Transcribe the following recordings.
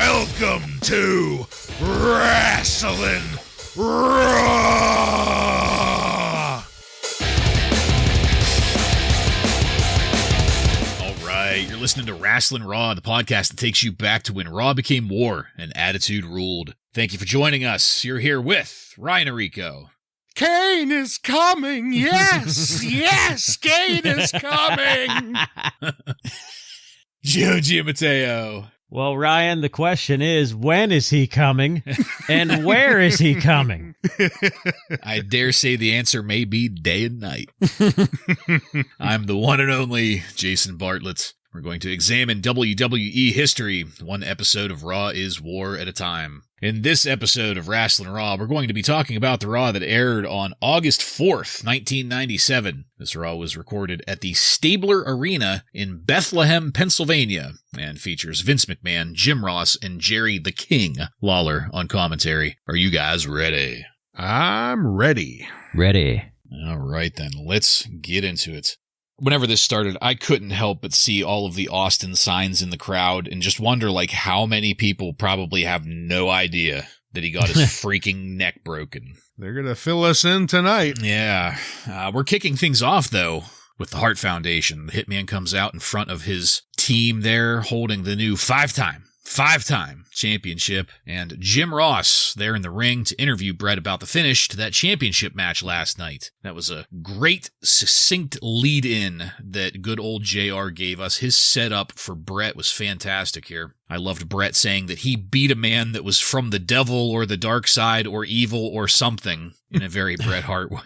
Welcome to Wrasslin Raw! All right, you're listening to Wrasslin Raw, the podcast that takes you back to when Raw became war and Attitude ruled. Thank you for joining us. You're here with Ryan Arico. Kane is coming! Yes! Yes! Kane is coming! Joe Giammatteo. Well, Ryan, the question is, when is he coming? And where is he coming? I dare say the answer may be day and night. I'm the one and only Jason Bartlett. We're going to examine WWE history. One episode of Raw is War at a time. In this episode of Wrasslin Raw, we're going to be talking about the Raw that aired on August 4th, 1997. This Raw was recorded at the Stabler Arena in Bethlehem, Pennsylvania, and features Vince McMahon, Jim Ross, and Jerry the King Lawler on commentary. Are you guys ready? I'm ready. Ready. All right, then. Let's get into it. Whenever this started, I couldn't help but see all of the Austin signs in the crowd and just wonder, how many people probably have no idea that he got his freaking neck broken. They're going to fill us in tonight. Yeah. We're kicking things off, though, with the Hart Foundation. The Hitman comes out in front of his team there, holding the new five-time championship, and Jim Ross there in the ring to interview Bret about the finish to that championship match last night. That was a great, succinct lead-in that good old JR gave us. His setup for Bret was fantastic here. I loved Bret saying that he beat a man that was from the devil or the dark side or evil or something in a very Bret Hart way.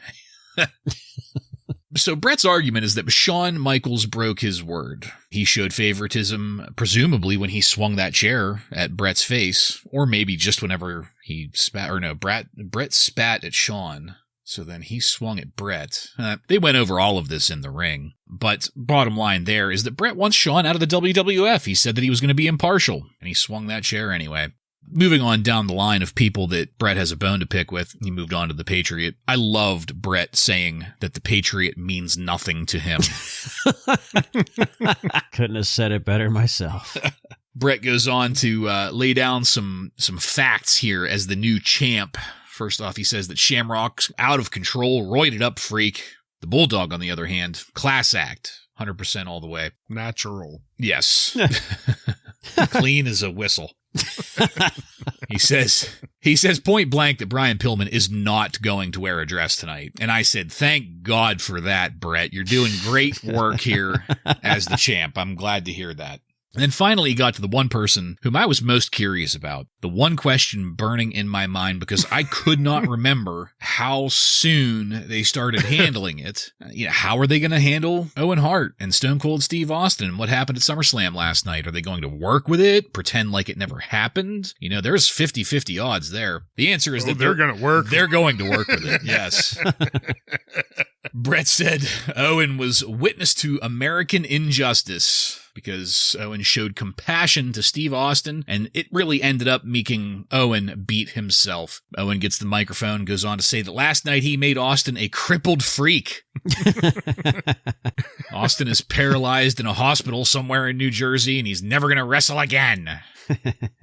So Bret's argument is that Shawn Michaels broke his word. He showed favoritism, presumably when he swung that chair at Bret's face, or maybe just whenever he spat, or no, Bret spat at Shawn, so then he swung at Bret. They went over all of this in the ring, but bottom line there is that Bret wants Shawn out of the WWF. He said that he was going to be impartial, and he swung that chair anyway. Moving on down the line of people that Bret has a bone to pick with, he moved on to the Patriot. I loved Bret saying that the Patriot means nothing to him. Couldn't have said it better myself. Bret goes on to lay down some facts here as the new champ. First off, he says that Shamrock's out of control, roided up freak. The Bulldog, on the other hand, class act, 100% all the way. Natural. Yes. Clean as a whistle. He says point blank that Brian Pillman is not going to wear a dress tonight. And I said, thank God for that, Bret. You're doing great work here as the champ. I'm glad to hear that. And then finally he got to the one person whom I was most curious about. The one question burning in my mind because I could not remember how soon they started handling it. How are they going to handle Owen Hart and Stone Cold Steve Austin and what happened at SummerSlam last night? Are they going to work with it? Pretend like it never happened? There's 50-50 odds there. The answer is that they're going to work. They're going to work with it, yes. Bret said Owen was witness to American injustice because Owen showed compassion to Steve Austin, and it really ended up making Owen beat himself. Owen gets the microphone, goes on to say that last night he made Austin a crippled freak. Austin is paralyzed in a hospital somewhere in New Jersey, and he's never going to wrestle again.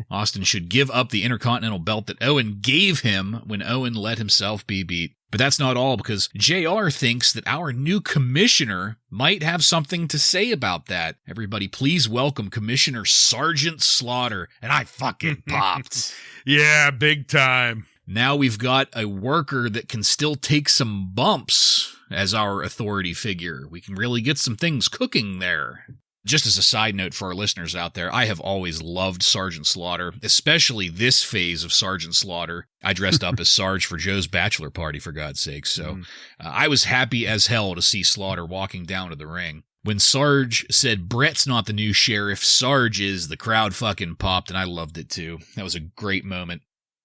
Austin should give up the Intercontinental belt that Owen gave him when Owen let himself be beat. But that's not all, because JR thinks that our new commissioner might have something to say about that. Everybody, please welcome Commissioner Sergeant Slaughter. And I fucking popped. Yeah, big time. Now we've got a worker that can still take some bumps as our authority figure. We can really get some things cooking there. Just as a side note for our listeners out there, I have always loved Sergeant Slaughter, especially this phase of Sergeant Slaughter. I dressed up as Sarge for Joe's bachelor party, for God's sake, so I was happy as hell to see Slaughter walking down to the ring. When Sarge said Bret's not the new sheriff, Sarge is, the crowd fucking popped, and I loved it too. That was a great moment.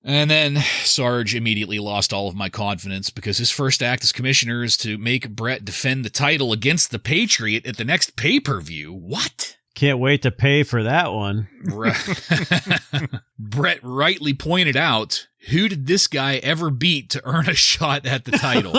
And then Sarge immediately lost all of my confidence because his first act as commissioner is to make Bret defend the title against the Patriot at the next pay-per-view. What? Can't wait to pay for that one. Bret rightly pointed out, who did this guy ever beat to earn a shot at the title?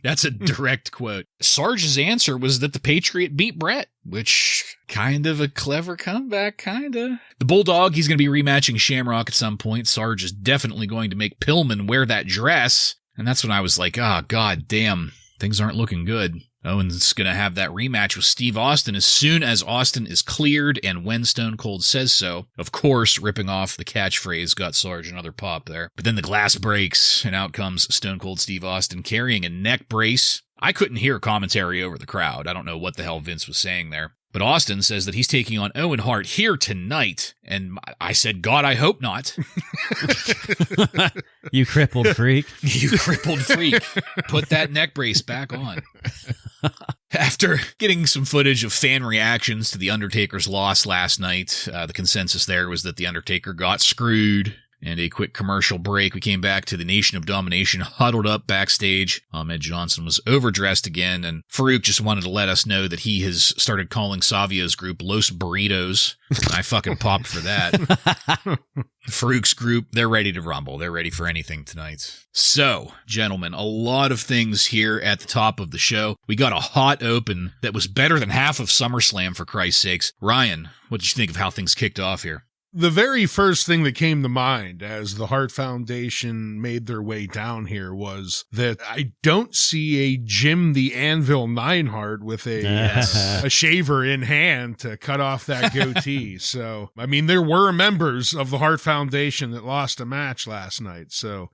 That's a direct quote. Sarge's answer was that the Patriot beat Bret, which kind of a clever comeback, kind of. The Bulldog, he's going to be rematching Shamrock at some point. Sarge is definitely going to make Pillman wear that dress. And that's when I was like, oh, god damn, things aren't looking good. Owen's going to have that rematch with Steve Austin as soon as Austin is cleared and when Stone Cold says so. Of course, ripping off the catchphrase got Sarge another pop there. But then the glass breaks, and out comes Stone Cold Steve Austin carrying a neck brace. I couldn't hear commentary over the crowd. I don't know what the hell Vince was saying there. But Austin says that he's taking on Owen Hart here tonight. And I said, God, I hope not. You crippled freak. You crippled freak. Put that neck brace back on. After getting some footage of fan reactions to The Undertaker's loss last night, the consensus there was that The Undertaker got screwed. And a quick commercial break. We came back to the Nation of Domination huddled up backstage. Ahmed Johnson was overdressed again, and Farouk just wanted to let us know that he has started calling Savio's group Los Burritos. And I fucking popped for that. Farouk's group, they're ready to rumble. They're ready for anything tonight. So, gentlemen, a lot of things here at the top of the show. We got a hot open that was better than half of SummerSlam, for Christ's sakes. Ryan, what did you think of how things kicked off here? The very first thing that came to mind as the Hart Foundation made their way down here was that I don't see a Jim the Anvil Neidhart with a shaver in hand to cut off that goatee. So, I mean, there were members of the Hart Foundation that lost a match last night. So,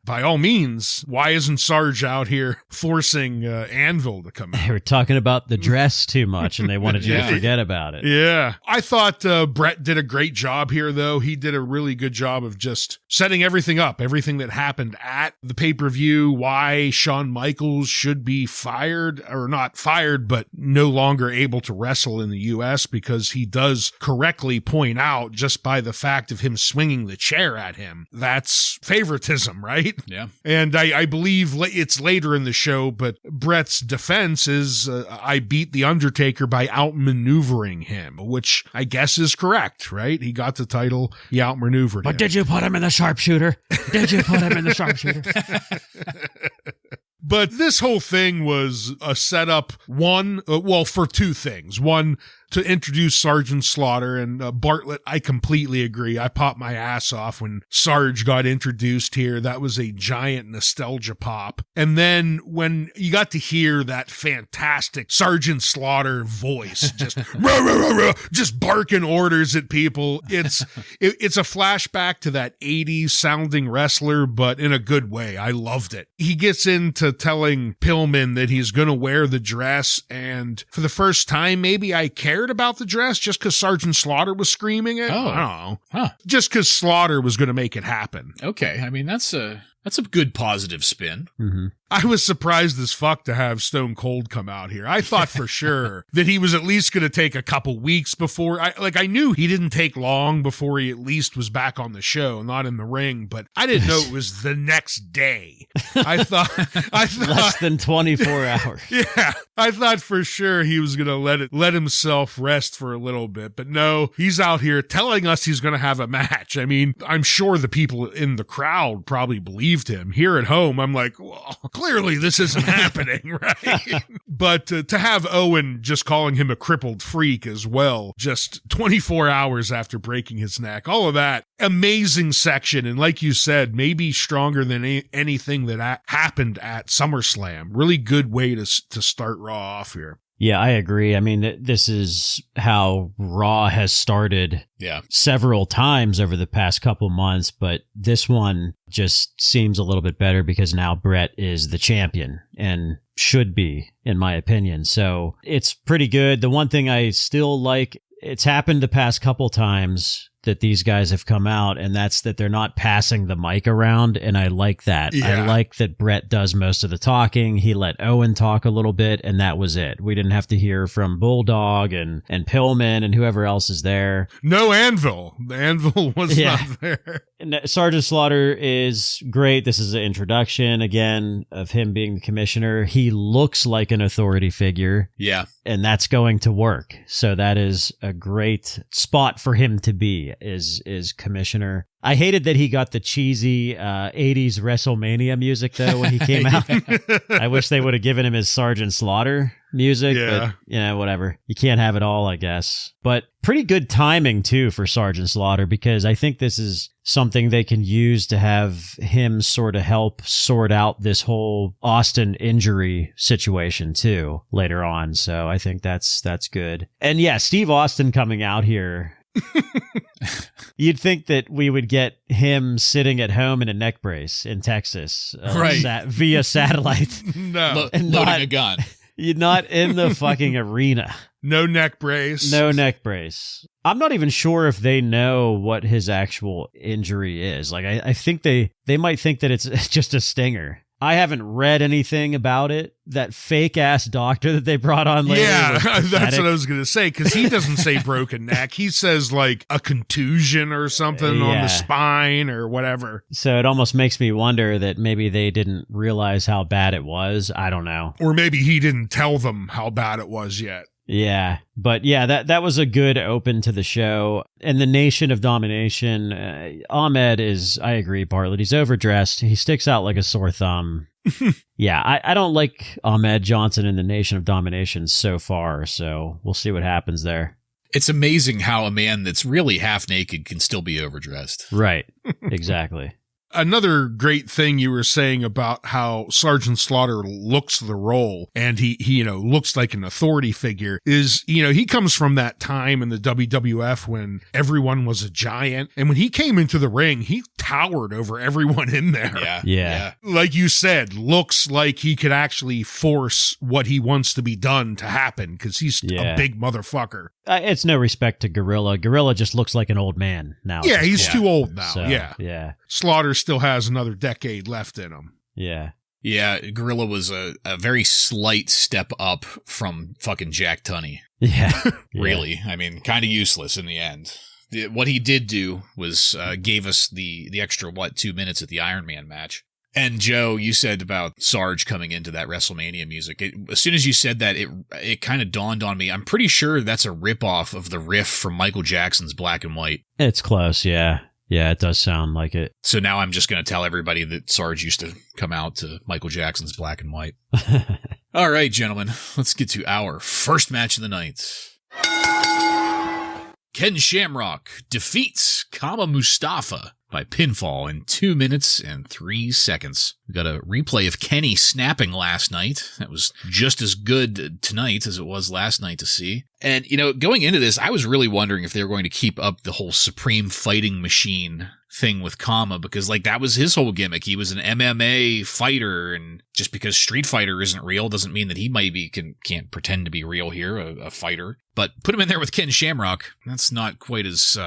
by all means, why isn't Sarge out here forcing Anvil to come out? They were talking about the dress too much, and they wanted you to forget about it. Yeah. I thought Bret did a great job here, though. He did a really good job of just setting everything up, everything that happened at the pay-per-view, why Shawn Michaels should be fired, or not fired, but no longer able to wrestle in the U.S., because he does correctly point out, just by the fact of him swinging the chair at him, that's favoritism, right? Yeah. And I believe it's later in the show, but Bret's defense is, I beat The Undertaker by outmaneuvering him, which I guess is correct, right? He got the title, he outmaneuvered him. But did you put him in the sharpshooter? Did you put him in the sharpshooter? But this whole thing was a setup, for two things. One, to introduce Sergeant Slaughter, and Bartlett, I completely agree. I popped my ass off when Sarge got introduced here. That was a giant nostalgia pop. And then when you got to hear that fantastic Sergeant Slaughter voice, just rah, rah, rah, rah, just barking orders at people, it's a flashback to that 80s sounding wrestler, but in a good way. I loved it. He gets into telling Pillman that he's going to wear the dress, and for the first time, maybe I cared about the dress just because Sergeant Slaughter was screaming it. Oh. I don't know. Huh. Just because Slaughter was going to make it happen. Okay. I mean, that's a good positive spin. Mm-hmm. I was surprised as fuck to have Stone Cold come out here. I thought for sure that he was at least going to take a couple weeks before. I knew he didn't take long before he at least was back on the show, not in the ring, but I didn't know it was the next day. I thought Less than 24 hours. Yeah, I thought for sure he was going to let himself rest for a little bit, but no, he's out here telling us he's going to have a match. I mean, I'm sure the people in the crowd probably believed him. Here at home, I'm like, well, clearly this isn't happening, right? But to have Owen just calling him a crippled freak as well, just 24 hours after breaking his neck, all of that, amazing section. And like you said, maybe stronger than anything that happened at SummerSlam. Really good way to start Raw off here. Yeah, I agree. I mean, this is how Raw has started several times over the past couple months, but this one just seems a little bit better because now Bret is the champion and should be, in my opinion. So it's pretty good. The one thing I still like, it's happened the past couple times that these guys have come out, and that's that they're not passing the mic around, and I like that. Yeah. I like that Bret does most of the talking. He let Owen talk a little bit, and that was it. We didn't have to hear from Bulldog and Pillman and whoever else is there. No Anvil. The Anvil was not there. And Sergeant Slaughter is great. This is an introduction, again, of him being the commissioner. He looks like an authority figure. Yeah. And that's going to work. So that is a great spot for him to be, is commissioner. I hated that he got the cheesy 80s WrestleMania music, though, when he came out. I wish they would have given him his Sergeant Slaughter music, but, whatever. You can't have it all, I guess. But pretty good timing, too, for Sergeant Slaughter, because I think this is something they can use to have him sort of help sort out this whole Austin injury situation, too, later on. So I think that's good. And yeah, Steve Austin coming out here. You'd think that we would get him sitting at home in a neck brace in Texas, via satellite. No, loading a gun. You're not in the fucking arena. No neck brace. No neck brace. I'm not even sure if they know what his actual injury is. Like, I think they might think that it's just a stinger. I haven't read anything about it. That fake ass doctor that they brought on later. Yeah, that's what I was going to say, because he doesn't say broken neck. He says like a contusion or something on the spine or whatever. So it almost makes me wonder that maybe they didn't realize how bad it was. I don't know. Or maybe he didn't tell them how bad it was yet. Yeah, but yeah, that was a good open to the show. And the Nation of Domination, Ahmed is, I agree, Bartlett. He's overdressed. He sticks out like a sore thumb. Yeah, I don't like Ahmed Johnson in the Nation of Domination so far, so we'll see what happens there. It's amazing how a man that's really half naked can still be overdressed. Right, exactly. Another great thing you were saying about how Sergeant Slaughter looks the role, and he looks like an authority figure, is, he comes from that time in the WWF when everyone was a giant. And when he came into the ring, he towered over everyone in there. Yeah. Like you said, looks like he could actually force what he wants to be done to happen, because he's a big motherfucker. It's no respect to Gorilla. Gorilla just looks like an old man now. Yeah, he's too old now. So, yeah. Slaughter still has another decade left in him. Yeah. Yeah, Gorilla was a very slight step up from fucking Jack Tunney. Yeah. Really. I mean, kind of useless in the end. What he did do was gave us the extra, 2 minutes at the Iron Man match. And Joe, you said about Sarge coming into that WrestleMania music. As soon as you said that, it kind of dawned on me. I'm pretty sure that's a ripoff of the riff from Michael Jackson's Black and White. It's close, yeah. Yeah, it does sound like it. So now I'm just going to tell everybody that Sarge used to come out to Michael Jackson's Black and White. All right, gentlemen, let's get to our first match of the night. Ken Shamrock defeats Kama Mustafa by pinfall in 2 minutes and 3 seconds. We got a replay of Kenny snapping last night. That was just as good tonight as it was last night to see. And, going into this, I was really wondering if they were going to keep up the whole Supreme Fighting Machine thing with Kama, because that was his whole gimmick. He was an MMA fighter, and just because Street Fighter isn't real doesn't mean that he maybe can't pretend to be real here, a fighter. But put him in there with Ken Shamrock, that's not quite as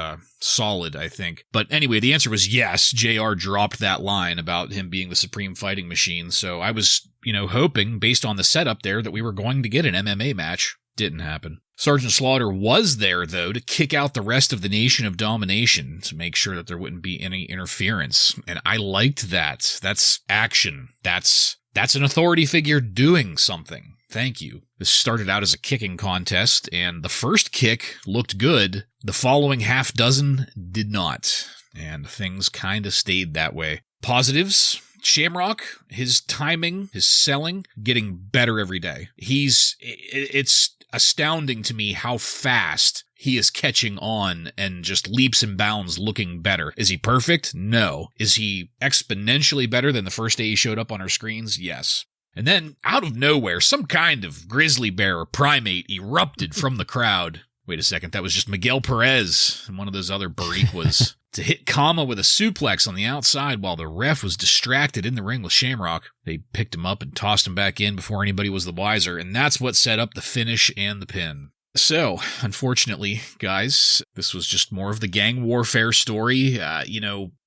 solid, I think. But anyway, the answer was yes. JR dropped that line about him being the Supreme Fighting Machine, so I was, hoping, based on the setup there, that we were going to get an MMA match. Didn't happen. Sergeant Slaughter was there, though, to kick out the rest of the Nation of Domination to make sure that there wouldn't be any interference. And I liked that. That's action. That's an authority figure doing something. Thank you. This started out as a kicking contest, and the first kick looked good. The following half dozen did not. And things kind of stayed that way. Positives. Shamrock, his timing, his selling, getting better every day. It's astounding to me how fast he is catching on and just leaps and bounds looking better. Is he perfect? No. Is he exponentially better than the first day he showed up on our screens? Yes. And then, out of nowhere, some kind of grizzly bear or primate erupted from the crowd. Wait a second, that was just Miguel Perez and one of those other Bariquas. To hit Kama with a suplex on the outside while the ref was distracted in the ring with Shamrock. They picked him up and tossed him back in before anybody was the wiser, and that's what set up the finish and the pin. So, unfortunately, guys, this was just more of the gang warfare story.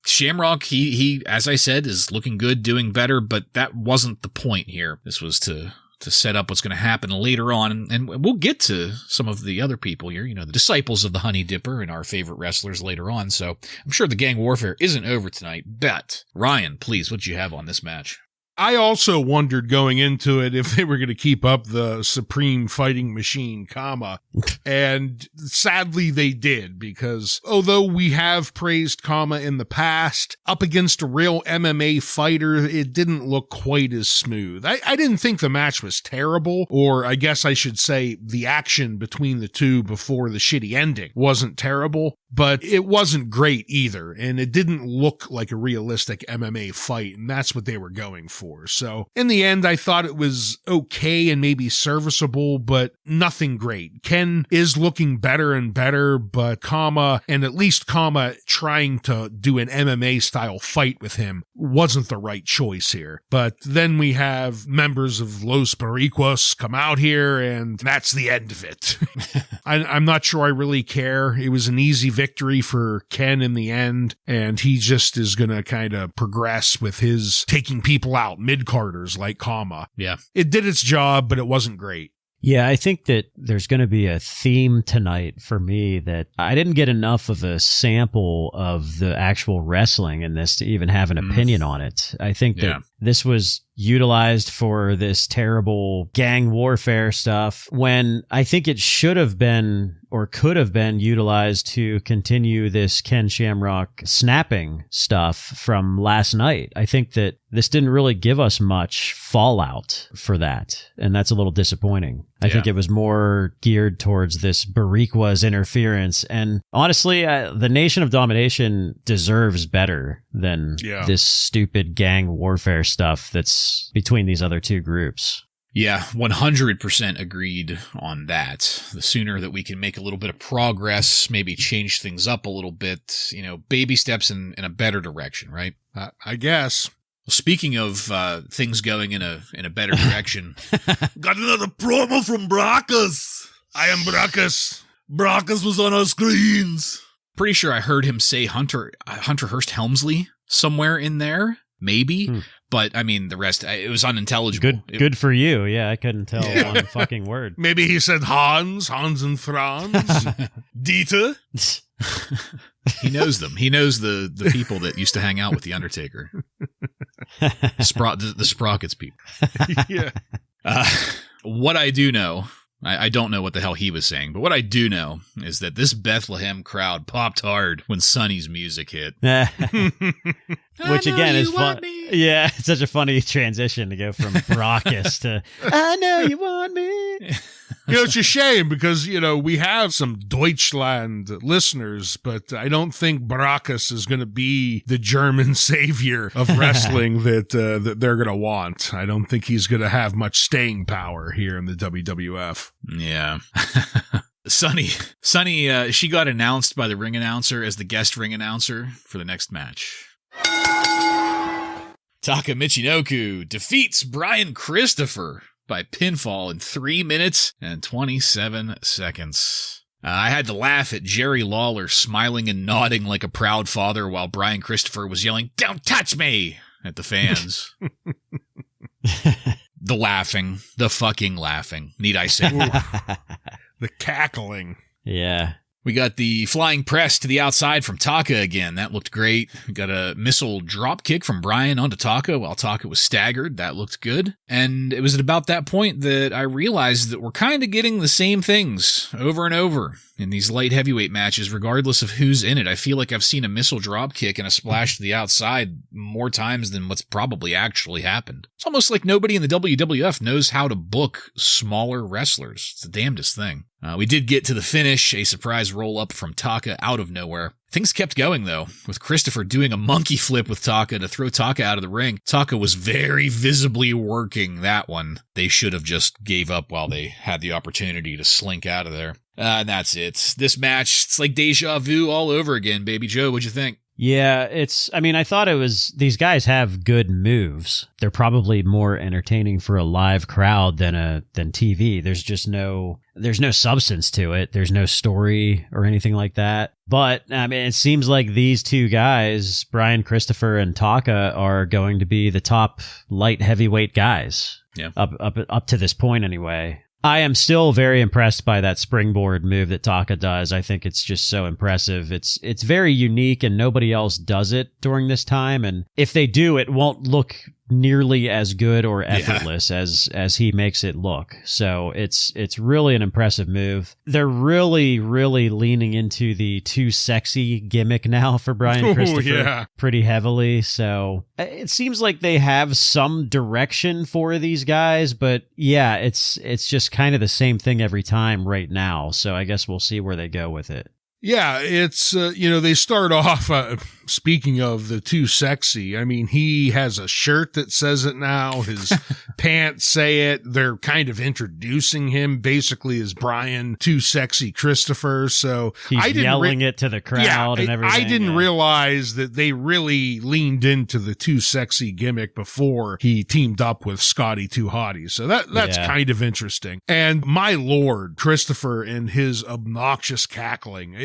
Shamrock, he, as I said, is looking good, doing better, but that wasn't the point here. This was to set up what's going to happen later on, and we'll get to some of the other people here, the disciples of the Honey Dipper and our favorite wrestlers later on, so I'm sure the gang warfare isn't over tonight, but Ryan, please, what do you have on this match? I also wondered going into it if they were going to keep up the Supreme Fighting Machine, and sadly they did, because although we have praised in the past, up against a real MMA fighter, it didn't look quite as smooth. I didn't think the match was terrible, or I guess I should say the action between the two before the shitty ending wasn't terrible, but it wasn't great either, and it didn't look like a realistic MMA fight, and that's what they were going for. So in the end, I thought it was okay and maybe serviceable, but nothing great. Ken is looking better and better, but and at least trying to do an MMA style fight with him wasn't the right choice here. But then we have members of Los Boricuas come out here, and that's the end of it. I'm not sure I really care. It was an easy victory for Ken in the end, and he just is going to kind of progress with his taking people out, mid-carders like Yeah. It did its job, but it wasn't great. Yeah, I think that there's going to be a theme tonight for me that I didn't get enough of a sample of the actual wrestling in this to even have an opinion on it. I think that this was utilized for this terrible gang warfare stuff when I think it should have been or could have been utilized to continue this Ken Shamrock snapping stuff from last night. I think that this didn't really give us much fallout for that, and that's a little disappointing. I think it was more geared towards this Boricua's interference, and honestly, the Nation of Domination deserves better than this stupid gang warfare stuff that's between these other two groups. Yeah, 100% agreed on that. The sooner that we can make a little bit of progress, maybe change things up a little bit, baby steps in a better direction, right? I guess. Well, speaking of things going in a better direction, got another promo from Brackus. I am Brackus. Brackus was on our screens. Pretty sure I heard him say Hunter Hearst Helmsley somewhere in there, maybe. But, I mean, the rest, it was unintelligible. Good for you. Yeah, I couldn't tell one fucking word. Maybe he said Hans and Franz. Dieter. He knows them. He knows the people that used to hang out with The Undertaker. The Sprockets people. Yeah. What I do know, I don't know what the hell he was saying, but what I do know is that this Bethlehem crowd popped hard when Sonny's music hit. Which again is fun. Yeah, it's such a funny transition to go from Brackus to I know you want me. It's a shame because, we have some Deutschland listeners, but I don't think Brackus is going to be the German savior of wrestling that they're going to want. I don't think he's going to have much staying power here in the WWF. Yeah. Sonny, she got announced by the ring announcer as the guest ring announcer for the next match. Taka Michinoku defeats Brian Christopher by pinfall in 3 minutes and 27 seconds. I had to laugh at Jerry Lawler smiling and nodding like a proud father while Brian Christopher was yelling, "Don't touch me!" at the fans. The fucking laughing. Need I say more? The cackling. Yeah. We got the flying press to the outside from Taka again. That looked great. We got a missile drop kick from Brian onto Taka while Taka was staggered. That looked good. And it was at about that point that I realized that we're kind of getting the same things over and over in these light heavyweight matches, regardless of who's in it. I feel like I've seen a missile drop kick and a splash to the outside more times than what's probably actually happened. It's almost like nobody in the WWF knows how to book smaller wrestlers. It's the damnedest thing. We did get to the finish, a surprise roll-up from Taka out of nowhere. Things kept going, though, with Christopher doing a monkey flip with Taka to throw Taka out of the ring. Taka was very visibly working that one. They should have just gave up while they had the opportunity to slink out of there. And that's it. This match, it's like deja vu all over again, Baby Joe. What'd you think? Yeah, I thought these guys have good moves. They're probably more entertaining for a live crowd than TV. There's no substance to it. There's no story or anything like that. But it seems like these two guys, Brian Christopher and Taka, are going to be the top light heavyweight guys. Yeah. Up to this point anyway. I am still very impressed by that springboard move that Taka does. I think it's just so impressive. It's very unique and nobody else does it during this time. And if they do, it won't look nearly as good or effortless as he makes it look. So it's really an impressive move. They're really, really leaning into the too sexy gimmick now for Brian Christopher pretty heavily. So it seems like they have some direction for these guys, but yeah, it's just kind of the same thing every time right now. So I guess we'll see where they go with it. Yeah, it's, they start off, speaking of the too sexy, he has a shirt that says it now. His pants say it. They're kind of introducing him basically as Brian Too Sexy Christopher. So he's yelling it to the crowd and everything. I didn't realize that they really leaned into the too sexy gimmick before he teamed up with Scotty Too Hottie. So that's kind of interesting. And my Lord, Christopher and his obnoxious cackling.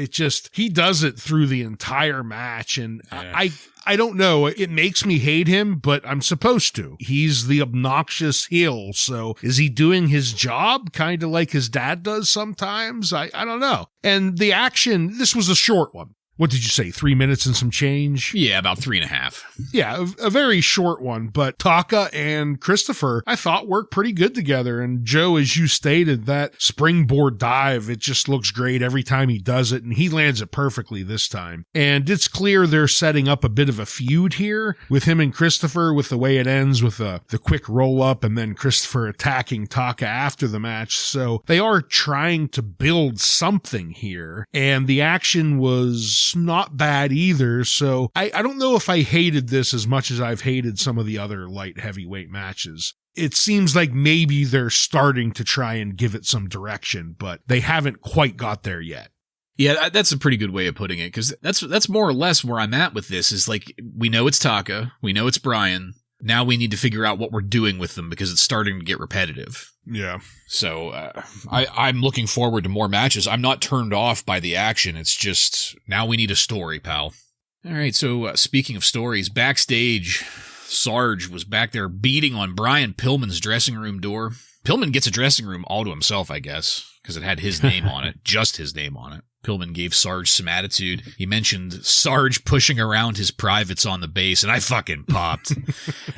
He does it through the entire match. And I don't know. It makes me hate him, but I'm supposed to. He's the obnoxious heel. So is he doing his job kind of like his dad does sometimes? I don't know. And the action, this was a short one. What did you say? 3 minutes and some change? Yeah, about 3.5. Yeah, a very short one. But Taka and Christopher, I thought worked pretty good together. And Joe, as you stated, that springboard dive, it just looks great every time he does it. And he lands it perfectly this time. And it's clear they're setting up a bit of a feud here with him and Christopher, with the way it ends with the quick roll up and then Christopher attacking Taka after the match. So they are trying to build something here. And the action was not bad either. So I don't know if I hated this as much as I've hated some of the other light heavyweight matches. It seems like maybe they're starting to try and give it some direction, but they haven't quite got there yet. Yeah, that's a pretty good way of putting it, because that's more or less where I'm at with this. Is like, we know it's Taka, we know it's Brian. Now we need to figure out what we're doing with them, because it's starting to get repetitive. Yeah. So I'm looking forward to more matches. I'm not turned off by the action. It's just, now we need a story, pal. All right, so speaking of stories, backstage, Sarge was back there beating on Brian Pillman's dressing room door. Pillman gets a dressing room all to himself, I guess, because it had his name on it, just his name on it. Pillman gave Sarge some attitude. He mentioned Sarge pushing around his privates on the base, and I fucking popped.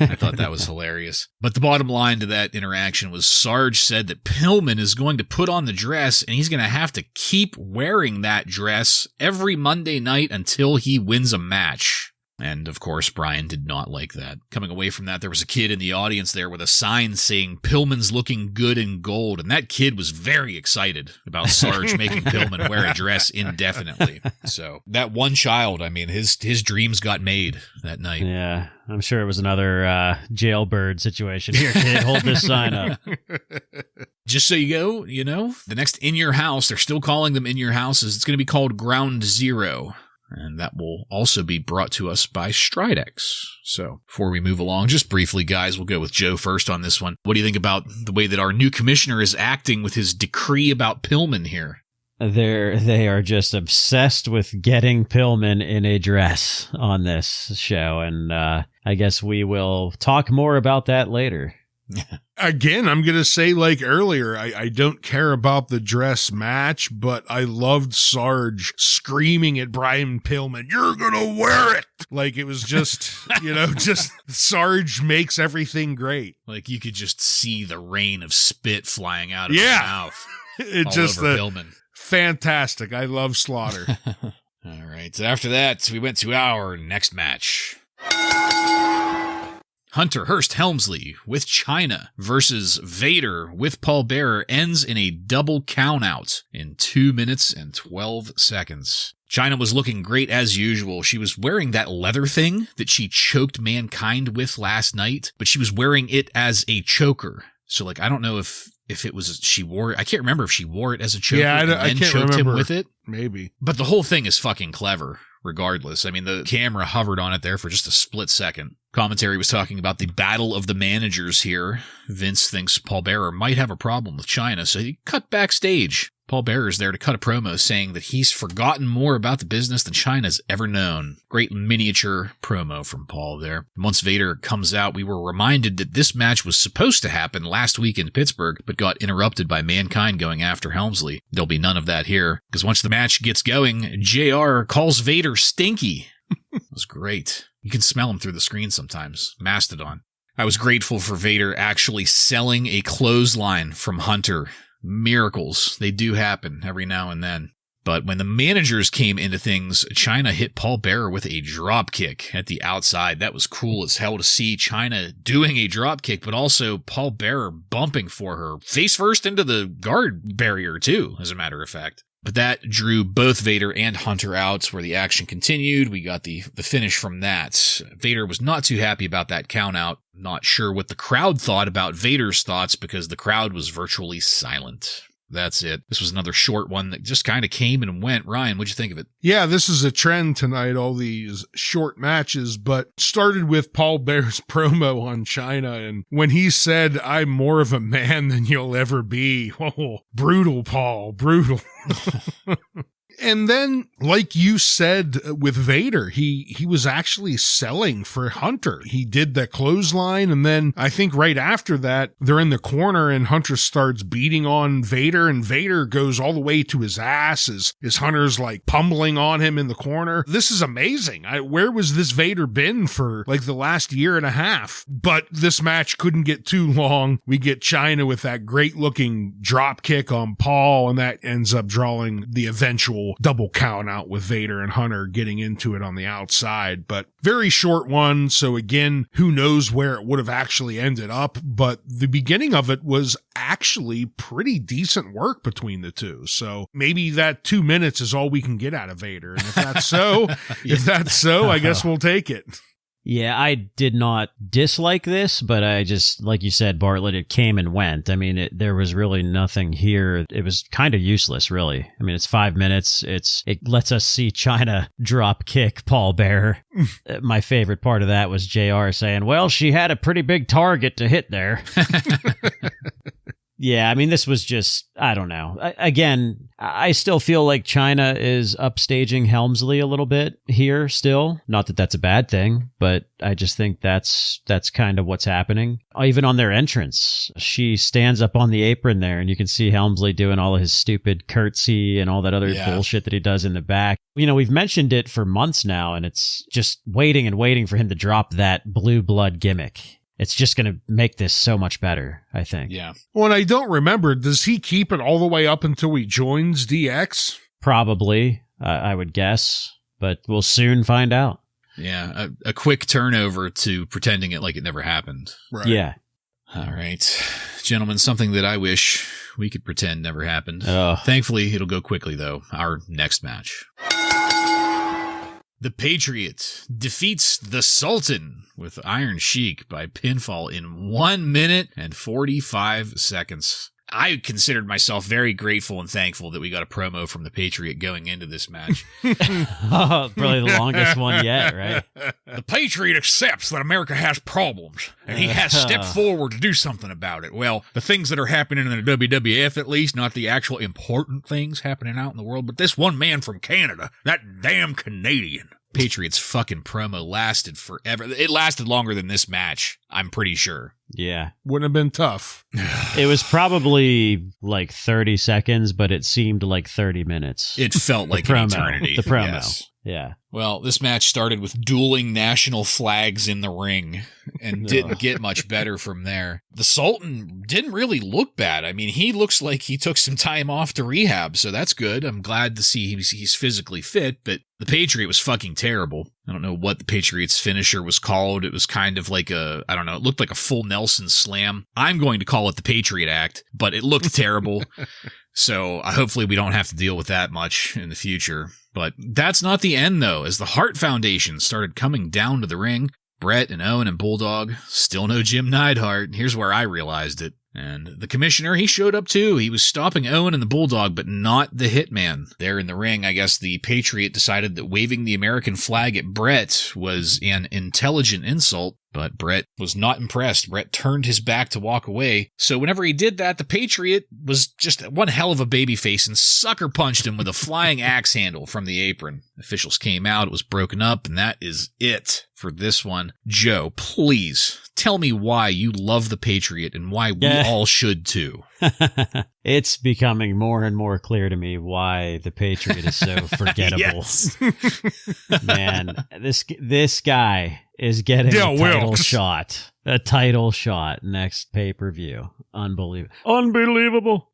I thought that was hilarious. But the bottom line to that interaction was Sarge said that Pillman is going to put on the dress, and he's going to have to keep wearing that dress every Monday night until he wins a match. And, of course, Brian did not like that. Coming away from that, there was a kid in the audience there with a sign saying, "Pillman's looking good in gold." And that kid was very excited about Sarge making Pillman wear a dress indefinitely. So that one child, his dreams got made that night. Yeah, I'm sure it was another jailbird situation. Here, kid, hold this sign up. Just so you know, the next In Your House, they're still calling them In Your Houses. It's going to be called Ground Zero. And that will also be brought to us by Stridex. So before we move along, just briefly, guys, we'll go with Joe first on this one. What do you think about the way that our new commissioner is acting with his decree about Pillman here? They are just obsessed with getting Pillman in a dress on this show. And I guess we will talk more about that later. Again, I'm going to say, like earlier, I don't care about the dress match, but I loved Sarge screaming at Brian Pillman, "You're going to wear it!" Like, it was just, just Sarge makes everything great. Like, you could just see the rain of spit flying out of his mouth. It's just Pillman. Fantastic. I love Slaughter. All right. So after that, we went to our next match. Hunter Hearst Helmsley with Chyna versus Vader with Paul Bearer ends in a double countout in 2 minutes and 12 seconds. Chyna was looking great as usual. She was wearing that leather thing that she choked Mankind with last night, but she was wearing it as a choker. So, like, I don't know if it was she wore it. I can't remember if she wore it as a choker I and can't choked remember. him with it. Maybe. But the whole thing is fucking clever, regardless. I mean, the camera hovered on it there for just a split second. Commentary was talking about the battle of the managers here. Vince thinks Paul Bearer might have a problem with China, so he cut backstage. Paul Bearer is there to cut a promo saying that he's forgotten more about the business than China's ever known. Great miniature promo from Paul there. Once Vader comes out, we were reminded that this match was supposed to happen last week in Pittsburgh, but got interrupted by Mankind going after Helmsley. There'll be none of that here, because once the match gets going, JR calls Vader stinky. It was great. You can smell him through the screen sometimes. Mastodon. I was grateful for Vader actually selling a clothesline from Hunter. Miracles. They do happen every now and then. But when the managers came into things, China hit Paul Bearer with a drop kick at the outside. That was cool as hell to see China doing a drop kick, but also Paul Bearer bumping for her face first into the guard barrier too, as a matter of fact. But that drew both Vader and Hunter out, where the action continued. We got the finish from that. Vader was not too happy about that count out. Not sure what the crowd thought about Vader's thoughts, because the crowd was virtually silent. That's it. This was another short one that just kind of came and went. Ryan, what'd you think of it? Yeah, this is a trend tonight, all these short matches, but started with Paul Bearer's promo on China. And when he said, "I'm more of a man than you'll ever be," oh, brutal, Paul, brutal. And then, like you said with Vader, he was actually selling for Hunter. He did the clothesline, and then I think right after that, they're in the corner, and Hunter starts beating on Vader, and Vader goes all the way to his ass as Hunter's like pummeling on him in the corner. This is amazing. Where was this Vader been for like the last year and a half? But this match couldn't get too long. We get China with that great-looking drop kick on Paul, and that ends up drawing the eventual double count out with Vader and Hunter getting into it on the outside. But very short one, so again, who knows where it would have actually ended up, but the beginning of it was actually pretty decent work between the two. So maybe that 2 minutes is all we can get out of Vader. And if that's so, I guess we'll take it. Yeah, I did not dislike this, but I just, like you said, Bartlett, it came and went. I mean, there was really nothing here. It was kind of useless, really. I mean, it's 5 minutes. It lets us see China drop kick Paul Bearer. My favorite part of that was JR saying, "Well, she had a pretty big target to hit there." Yeah, I mean, this was just, I don't know. Again, I still feel like China is upstaging Helmsley a little bit here still. Not that that's a bad thing, but I just think that's kind of what's happening. Even on their entrance, she stands up on the apron there, and you can see Helmsley doing all of his stupid curtsy and all that other bullshit that he does in the back. You know, we've mentioned it for months now, and it's just waiting and waiting for him to drop that blue blood gimmick. It's just going to make this so much better, I think. Yeah. Well, and I don't remember, does he keep it all the way up until he joins DX? Probably, I would guess, but we'll soon find out. Yeah, a quick turnover to pretending it like it never happened. Right. Yeah. All right. Gentlemen, something that I wish we could pretend never happened. Oh. Thankfully, it'll go quickly, though. Our next match. The Patriot defeats the Sultan with Iron Sheik by pinfall in 1 minute and 45 seconds. I considered myself very grateful and thankful that we got a promo from the Patriot going into this match. Probably the longest one yet, right? The Patriot accepts that America has problems, and he has stepped forward to do something about it. Well, the things that are happening in the WWF, at least, not the actual important things happening out in the world, but this one man from Canada, that damn Canadian. Patriot's fucking promo lasted forever. It lasted longer than this match, I'm pretty sure. Yeah. Wouldn't have been tough. It was probably like 30 seconds, but it seemed like 30 minutes. It felt like an eternity. The promo. Yes. Yeah. Well, this match started with dueling national flags in the ring and didn't get much better from there. The Sultan didn't really look bad. I mean, he looks like he took some time off to rehab, so that's good. I'm glad to see he's physically fit, but the Patriot was fucking terrible. I don't know what the Patriot's finisher was called. It was kind of like it looked like a full Nelson slam. I'm going to call it the Patriot Act, but it looked terrible. So hopefully we don't have to deal with that much in the future. But that's not the end, though, as the Hart Foundation started coming down to the ring. Bret and Owen and Bulldog, still no Jim Neidhart. Here's where I realized it. And the commissioner, he showed up too. He was stopping Owen and the Bulldog, but not the Hitman. There in the ring, I guess the Patriot decided that waving the American flag at Bret was an intelligent insult, but Bret was not impressed. Bret turned his back to walk away. So whenever he did that, the Patriot was just one hell of a babyface and sucker punched him with a flying axe handle from the apron. Officials came out, it was broken up, and that is it for this one. Joe, please tell me why you love the Patriot and why we all should too. It's becoming more and more clear to me why the Patriot is so forgettable. Man, this guy is getting a title shot next pay-per-view. Unbelievable.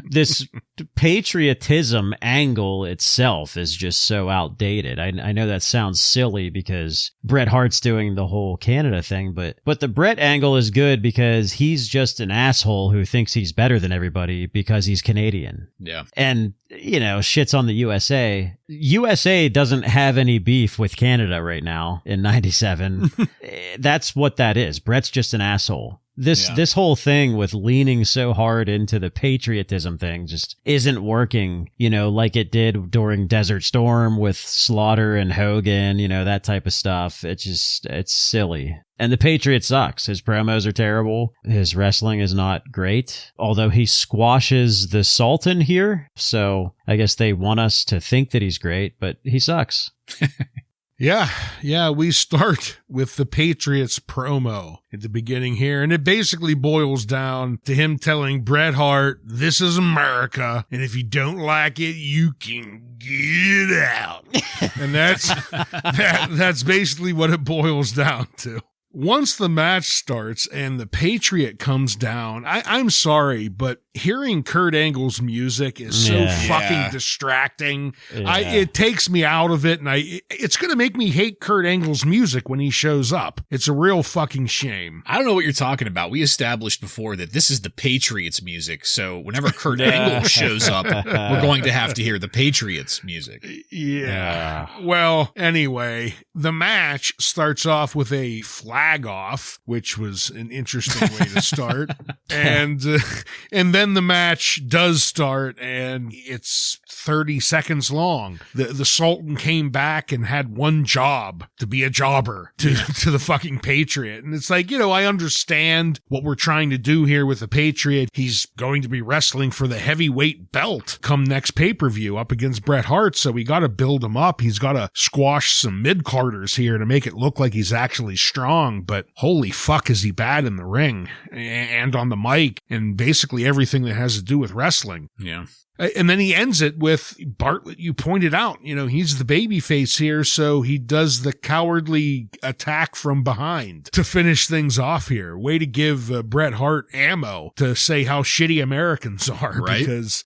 This patriotism angle itself is just so outdated. I know that sounds silly because Bret Hart's doing the whole Canada thing, but the Bret angle is good because he's just an asshole who thinks he's better than everybody because he's Canadian. Yeah. And, shits on the USA. USA doesn't have any beef with Canada right now in 97. That's what that is. Bret's just an asshole. This whole thing with leaning so hard into the patriotism thing just isn't working, like it did during Desert Storm with Slaughter and Hogan, that type of stuff. It's silly. And the Patriot sucks. His promos are terrible. His wrestling is not great, although he squashes the Sultan here. So I guess they want us to think that he's great, but he sucks. Yeah, we start with the Patriots promo at the beginning here, and it basically boils down to him telling Bret Hart, "This is America, and if you don't like it, you can get out." And that's basically what it boils down to. Once the match starts and the Patriot comes down, I'm sorry, but hearing Kurt Angle's music is so fucking distracting. Yeah. It takes me out of it, and it's going to make me hate Kurt Angle's music when he shows up. It's a real fucking shame. I don't know what you're talking about. We established before that this is the Patriots music, so whenever Kurt Angle shows up, we're going to have to hear the Patriots music. Yeah. Well, anyway, the match starts off with a flag off, which was an interesting way to start. And then the match does start, and it's 30 seconds long. The Sultan came back and had one job, to be a jobber to the fucking Patriot. And it's like, I understand what we're trying to do here with the Patriot. He's going to be wrestling for the heavyweight belt come next pay-per-view up against Bret Hart, so we got to build him up. He's got to squash some mid-carders here to make it look like he's actually strong, but holy fuck is he bad in the ring and on the mic and basically everything that has to do with wrestling. Yeah. And then he ends it with Bartlett. You pointed out, he's the baby face here, so he does the cowardly attack from behind to finish things off here. Way to give Bret Hart ammo to say how shitty Americans are, right? Because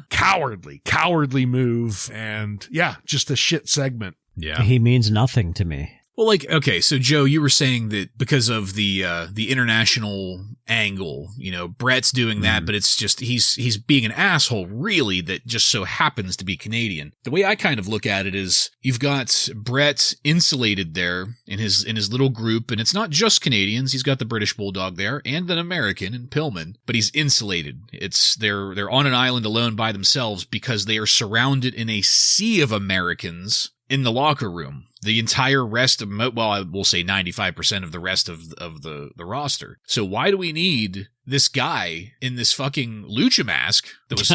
cowardly move, and just a shit segment. Yeah. He means nothing to me. Well, okay, so Joe, you were saying that because of the international angle, Bret's doing that, but it's just he's being an asshole, really, that just so happens to be Canadian. The way I kind of look at it is you've got Bret insulated there in his little group, and it's not just Canadians. He's got the British Bulldog there and an American in Pillman, but he's insulated. They're on an island alone by themselves because they are surrounded in a sea of Americans in the locker room. The entire rest of, I will say 95% of the rest of the roster. So why do we need this guy in this fucking lucha mask? That was,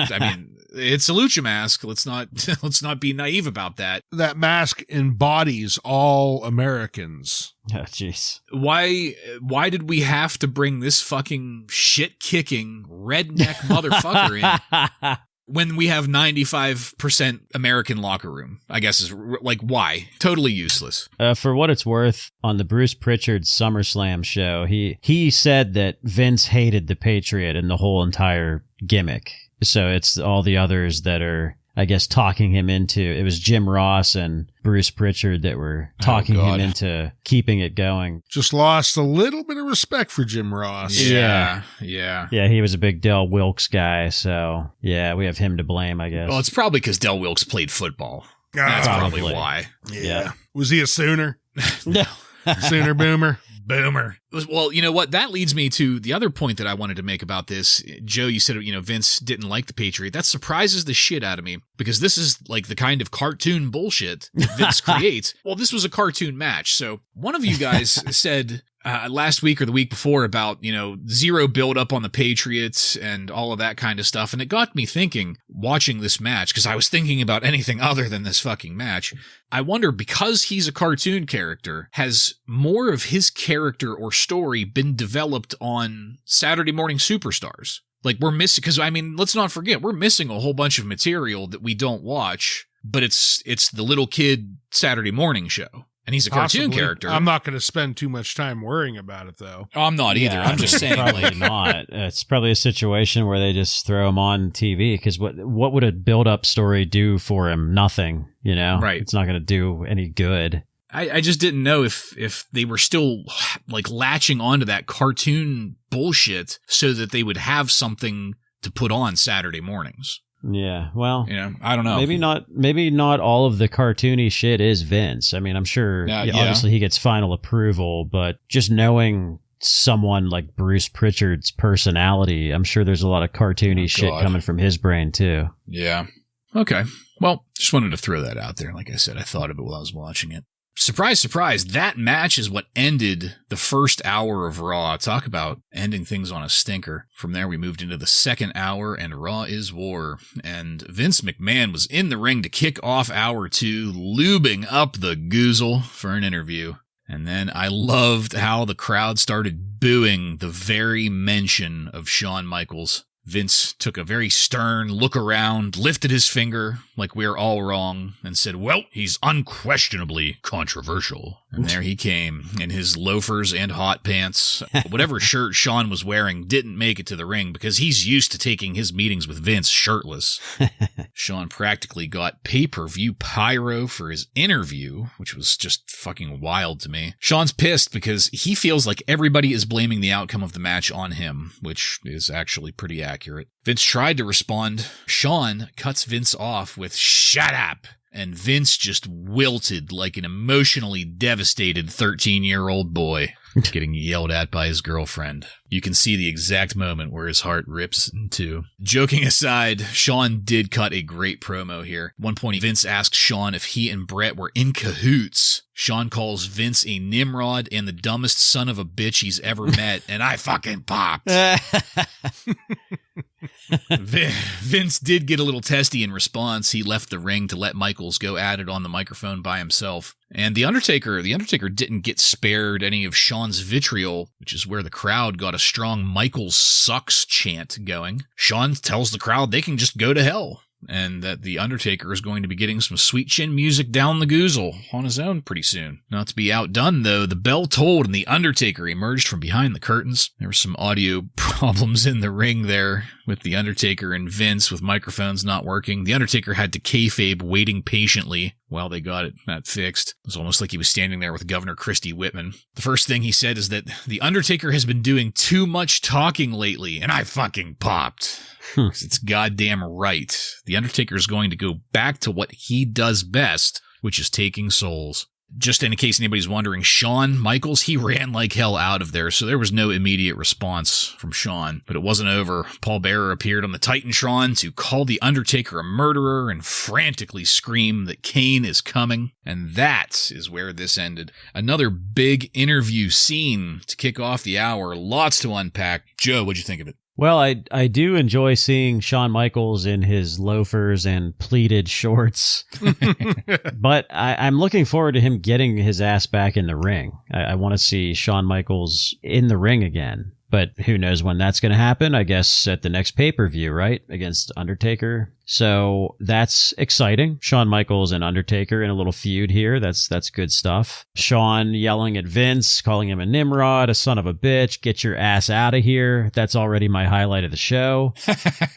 it's a lucha mask. Let's not be naive about that. That mask embodies all Americans. Oh, jeez. Why did we have to bring this fucking shit-kicking redneck motherfucker in? When we have 95% American locker room, I guess is like, why? Totally useless. For what it's worth, on the Bruce Pritchard SummerSlam show, he said that Vince hated the Patriot and the whole entire gimmick. So it's all the others that are, I guess, talking him into, it was Jim Ross and Bruce Pritchard that were talking him into keeping it going. Just lost a little bit of respect for Jim Ross. Yeah. Yeah, he was a big Del Wilkes guy, so yeah, we have him to blame, I guess. Well, it's probably because Del Wilkes played football. That's probably why. Yeah. Was he a Sooner? No. Sooner Boomer? Boomer. Well, you know what? That leads me to the other point that I wanted to make about this. Joe, you said, Vince didn't like the Patriot. That surprises the shit out of me because this is like the kind of cartoon bullshit that Vince creates. Well, this was a cartoon match. So one of you guys said last week or the week before about, zero build up on the Patriots and all of that kind of stuff. And it got me thinking, watching this match, because I was thinking about anything other than this fucking match. I wonder, because he's a cartoon character, has more of his character or story been developed on Saturday Morning Superstars? Like, we're missing, because, let's not forget, we're missing a whole bunch of material that we don't watch, but it's the little kid Saturday morning show. And he's a cartoon character. I'm not going to spend too much time worrying about it, though. Oh, I'm not either. I'm just saying. Probably not. It's probably a situation where they just throw him on TV, because what would a build-up story do for him? Nothing, Right. It's not going to do any good. I just didn't know if they were still like latching onto that cartoon bullshit so that they would have something to put on Saturday mornings. Yeah, well, I don't know. Maybe not all of the cartoony shit is Vince. I'm sure obviously he gets final approval, but just knowing someone like Bruce Pritchard's personality, I'm sure there's a lot of cartoony shit coming from his brain too. Yeah. Okay. Well, just wanted to throw that out there. Like I said, I thought of it while I was watching it. Surprise, surprise, that match is what ended the first hour of Raw. Talk about ending things on a stinker. From there, we moved into the second hour, and Raw is War. And Vince McMahon was in the ring to kick off hour 2, lubing up the goozle for an interview. And then I loved how the crowd started booing the very mention of Shawn Michaels. Vince took a very stern look around, lifted his finger like we're all wrong, and said, well, he's unquestionably controversial. And there he came, in his loafers and hot pants. Whatever shirt Shawn was wearing didn't make it to the ring because he's used to taking his meetings with Vince shirtless. Shawn practically got pay-per-view pyro for his interview, which was just fucking wild to me. Shawn's pissed because he feels like everybody is blaming the outcome of the match on him, which is actually pretty accurate. Vince tried to respond. Shawn cuts Vince off with, shut up. And Vince just wilted like an emotionally devastated 13-year-old boy getting yelled at by his girlfriend. You can see the exact moment where his heart rips in two. Joking aside, Shawn did cut a great promo here. At one point, Vince asked Shawn if he and Bret were in cahoots. Shawn calls Vince a Nimrod and the dumbest son of a bitch he's ever met, and I fucking popped. Vince did get a little testy in response. He left the ring to let Michaels go at it on the microphone by himself. And The Undertaker didn't get spared any of Shawn's vitriol, which is where the crowd got a strong Michaels sucks chant going. Shawn tells the crowd they can just go to hell, and that The Undertaker is going to be getting some sweet chin music down the goozle on his own pretty soon. Not to be outdone, though, the bell tolled and The Undertaker emerged from behind the curtains. There were some audio problems in the ring there with The Undertaker and Vince with microphones not working. The Undertaker had to kayfabe waiting patiently while they got that fixed. It was almost like he was standing there with Governor Christy Whitman. The first thing he said is that The Undertaker has been doing too much talking lately, and I fucking popped. It's goddamn right. The Undertaker is going to go back to what he does best, which is taking souls. Just in case anybody's wondering, Shawn Michaels, he ran like hell out of there, so there was no immediate response from Shawn. But it wasn't over. Paul Bearer appeared on the Titantron to call The Undertaker a murderer and frantically scream that Kane is coming. And that is where this ended. Another big interview scene to kick off the hour. Lots to unpack. Joe, what'd you think of it? Well, I do enjoy seeing Shawn Michaels in his loafers and pleated shorts, but I'm looking forward to him getting his ass back in the ring. I want to see Shawn Michaels in the ring again, but who knows when that's going to happen? I guess at the next pay-per-view, right? Against Undertaker. So that's exciting. Shawn Michaels and Undertaker in a little feud here. That's good stuff. Shawn yelling at Vince, calling him a Nimrod, a son of a bitch, get your ass out of here. That's already my highlight of the show.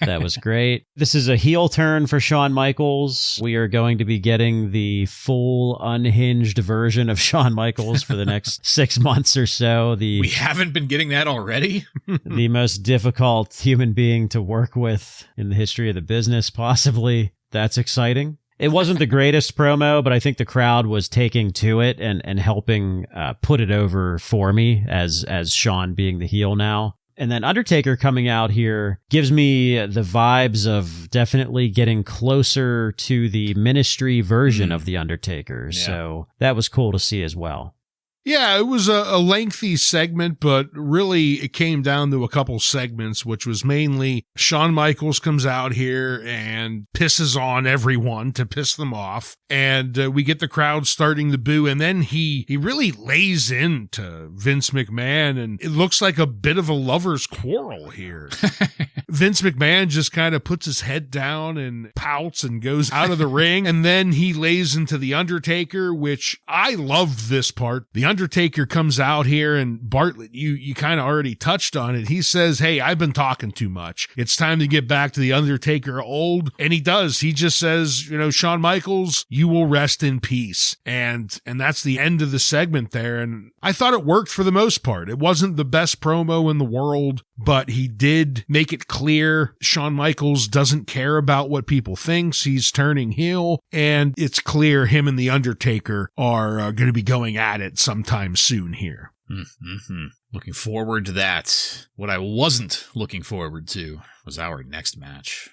That was great. This is a heel turn for Shawn Michaels. We are going to be getting the full unhinged version of Shawn Michaels for the next 6 months or so. We haven't been getting that already? The most difficult human being to work with in the history of the business, possibly. That's exciting. It wasn't the greatest promo, but I think the crowd was taking to it and helping put it over for me as Shawn being the heel now. And then Undertaker coming out here gives me the vibes of definitely getting closer to the Ministry version of the Undertaker. Yeah. So that was cool to see as well. Yeah, it was a lengthy segment, but really it came down to a couple segments, which was mainly Shawn Michaels comes out here and pisses on everyone to piss them off. And we get the crowd starting to boo. And then he really lays into Vince McMahon, and it looks like a bit of a lover's quarrel here. Vince McMahon just kind of puts his head down and pouts and goes out of the ring. And then he lays into the Undertaker, which I loved this part. The Undertaker comes out here, and Bartlett, you kind of already touched on it. He says, hey, I've been talking too much. It's time to get back to the Undertaker old. And he does. He just says, Shawn Michaels, you will rest in peace. And that's the end of the segment there. And I thought it worked for the most part. It wasn't the best promo in the world, but he did make it clear Shawn Michaels doesn't care about what people think. He's turning heel, and it's clear him and the Undertaker are going to be going at it sometime soon here. Mm-hmm. Looking forward to that. What I wasn't looking forward to was our next match.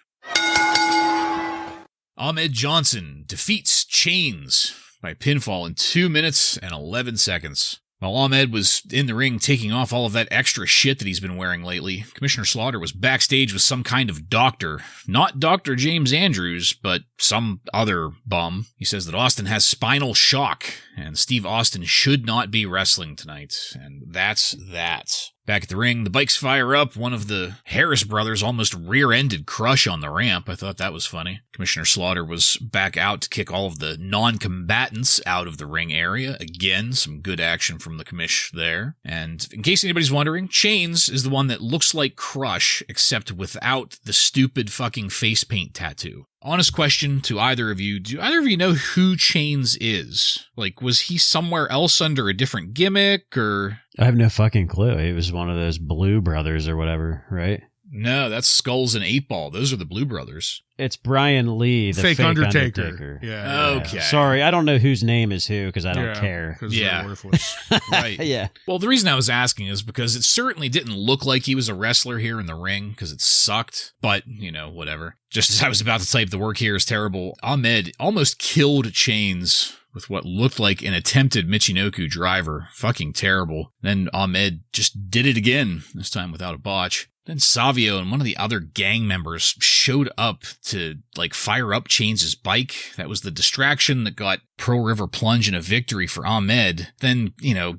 Ahmed Johnson defeats Chains by pinfall in 2 minutes and 11 seconds. While Ahmed was in the ring taking off all of that extra shit that he's been wearing lately, Commissioner Slaughter was backstage with some kind of doctor. Not Dr. James Andrews, but some other bum. He says that Austin has spinal shock, and Steve Austin should not be wrestling tonight. And that's that. Back at the ring, the bikes fire up. One of the Harris brothers almost rear-ended Crush on the ramp. I thought that was funny. Commissioner Slaughter was back out to kick all of the non-combatants out of the ring area. Again, some good action from the commish there. And in case anybody's wondering, Chains is the one that looks like Crush, except without the stupid fucking face paint tattoo. Honest question to either of you. Do either of you know who Chains is? Like, was he somewhere else under a different gimmick, or? I have no fucking clue. He was one of those Blue Brothers or whatever, right? No, that's Skulls and 8-Ball. Those are the Blue Brothers. It's Brian Lee, the fake Undertaker. Yeah. Okay. Sorry, I don't know whose name is who because I don't care. Yeah. They're worthless. Right. Yeah. Well, the reason I was asking is because it certainly didn't look like he was a wrestler here in the ring because it sucked. But, whatever. Just as I was about to type, the work here is terrible. Ahmed almost killed Chains with what looked like an attempted Michinoku driver. Fucking terrible. Then Ahmed just did it again, this time without a botch. Then Savio and one of the other gang members showed up to, fire up Chains' bike. That was the distraction that got Pearl River Plunge in a victory for Ahmed. Then,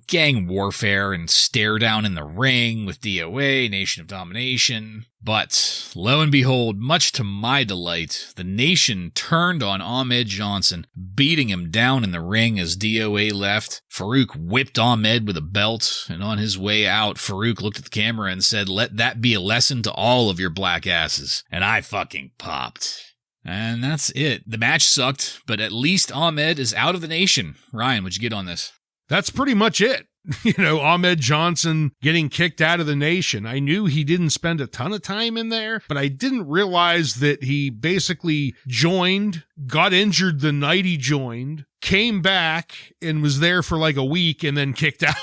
gang warfare and stare down in the ring with DOA, Nation of Domination. But, lo and behold, much to my delight, the Nation turned on Ahmed Johnson, beating him down in the ring as DOA left. Farouk whipped Ahmed with a belt, and on his way out, Farouk looked at the camera and said, "Let that be a lesson to all of your black asses." And I fucking popped. And that's it. The match sucked, but at least Ahmed is out of the Nation. Ryan, what'd you get on this? That's pretty much it. Ahmed Johnson getting kicked out of the Nation. I knew he didn't spend a ton of time in there, but I didn't realize that he basically joined, got injured the night he joined, came back and was there for like a week and then kicked out.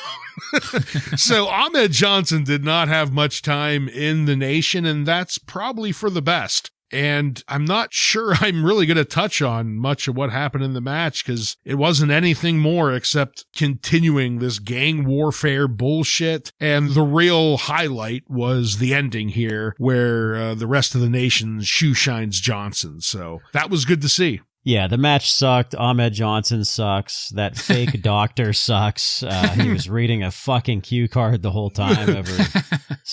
So Ahmed Johnson did not have much time in the Nation, and that's probably for the best. And I'm not sure I'm really going to touch on much of what happened in the match because it wasn't anything more except continuing this gang warfare bullshit. And the real highlight was the ending here where the rest of the Nation shoe shines Johnson. So that was good to see. Yeah, the match sucked. Ahmed Johnson sucks. That fake doctor sucks. He was reading a fucking cue card the whole time over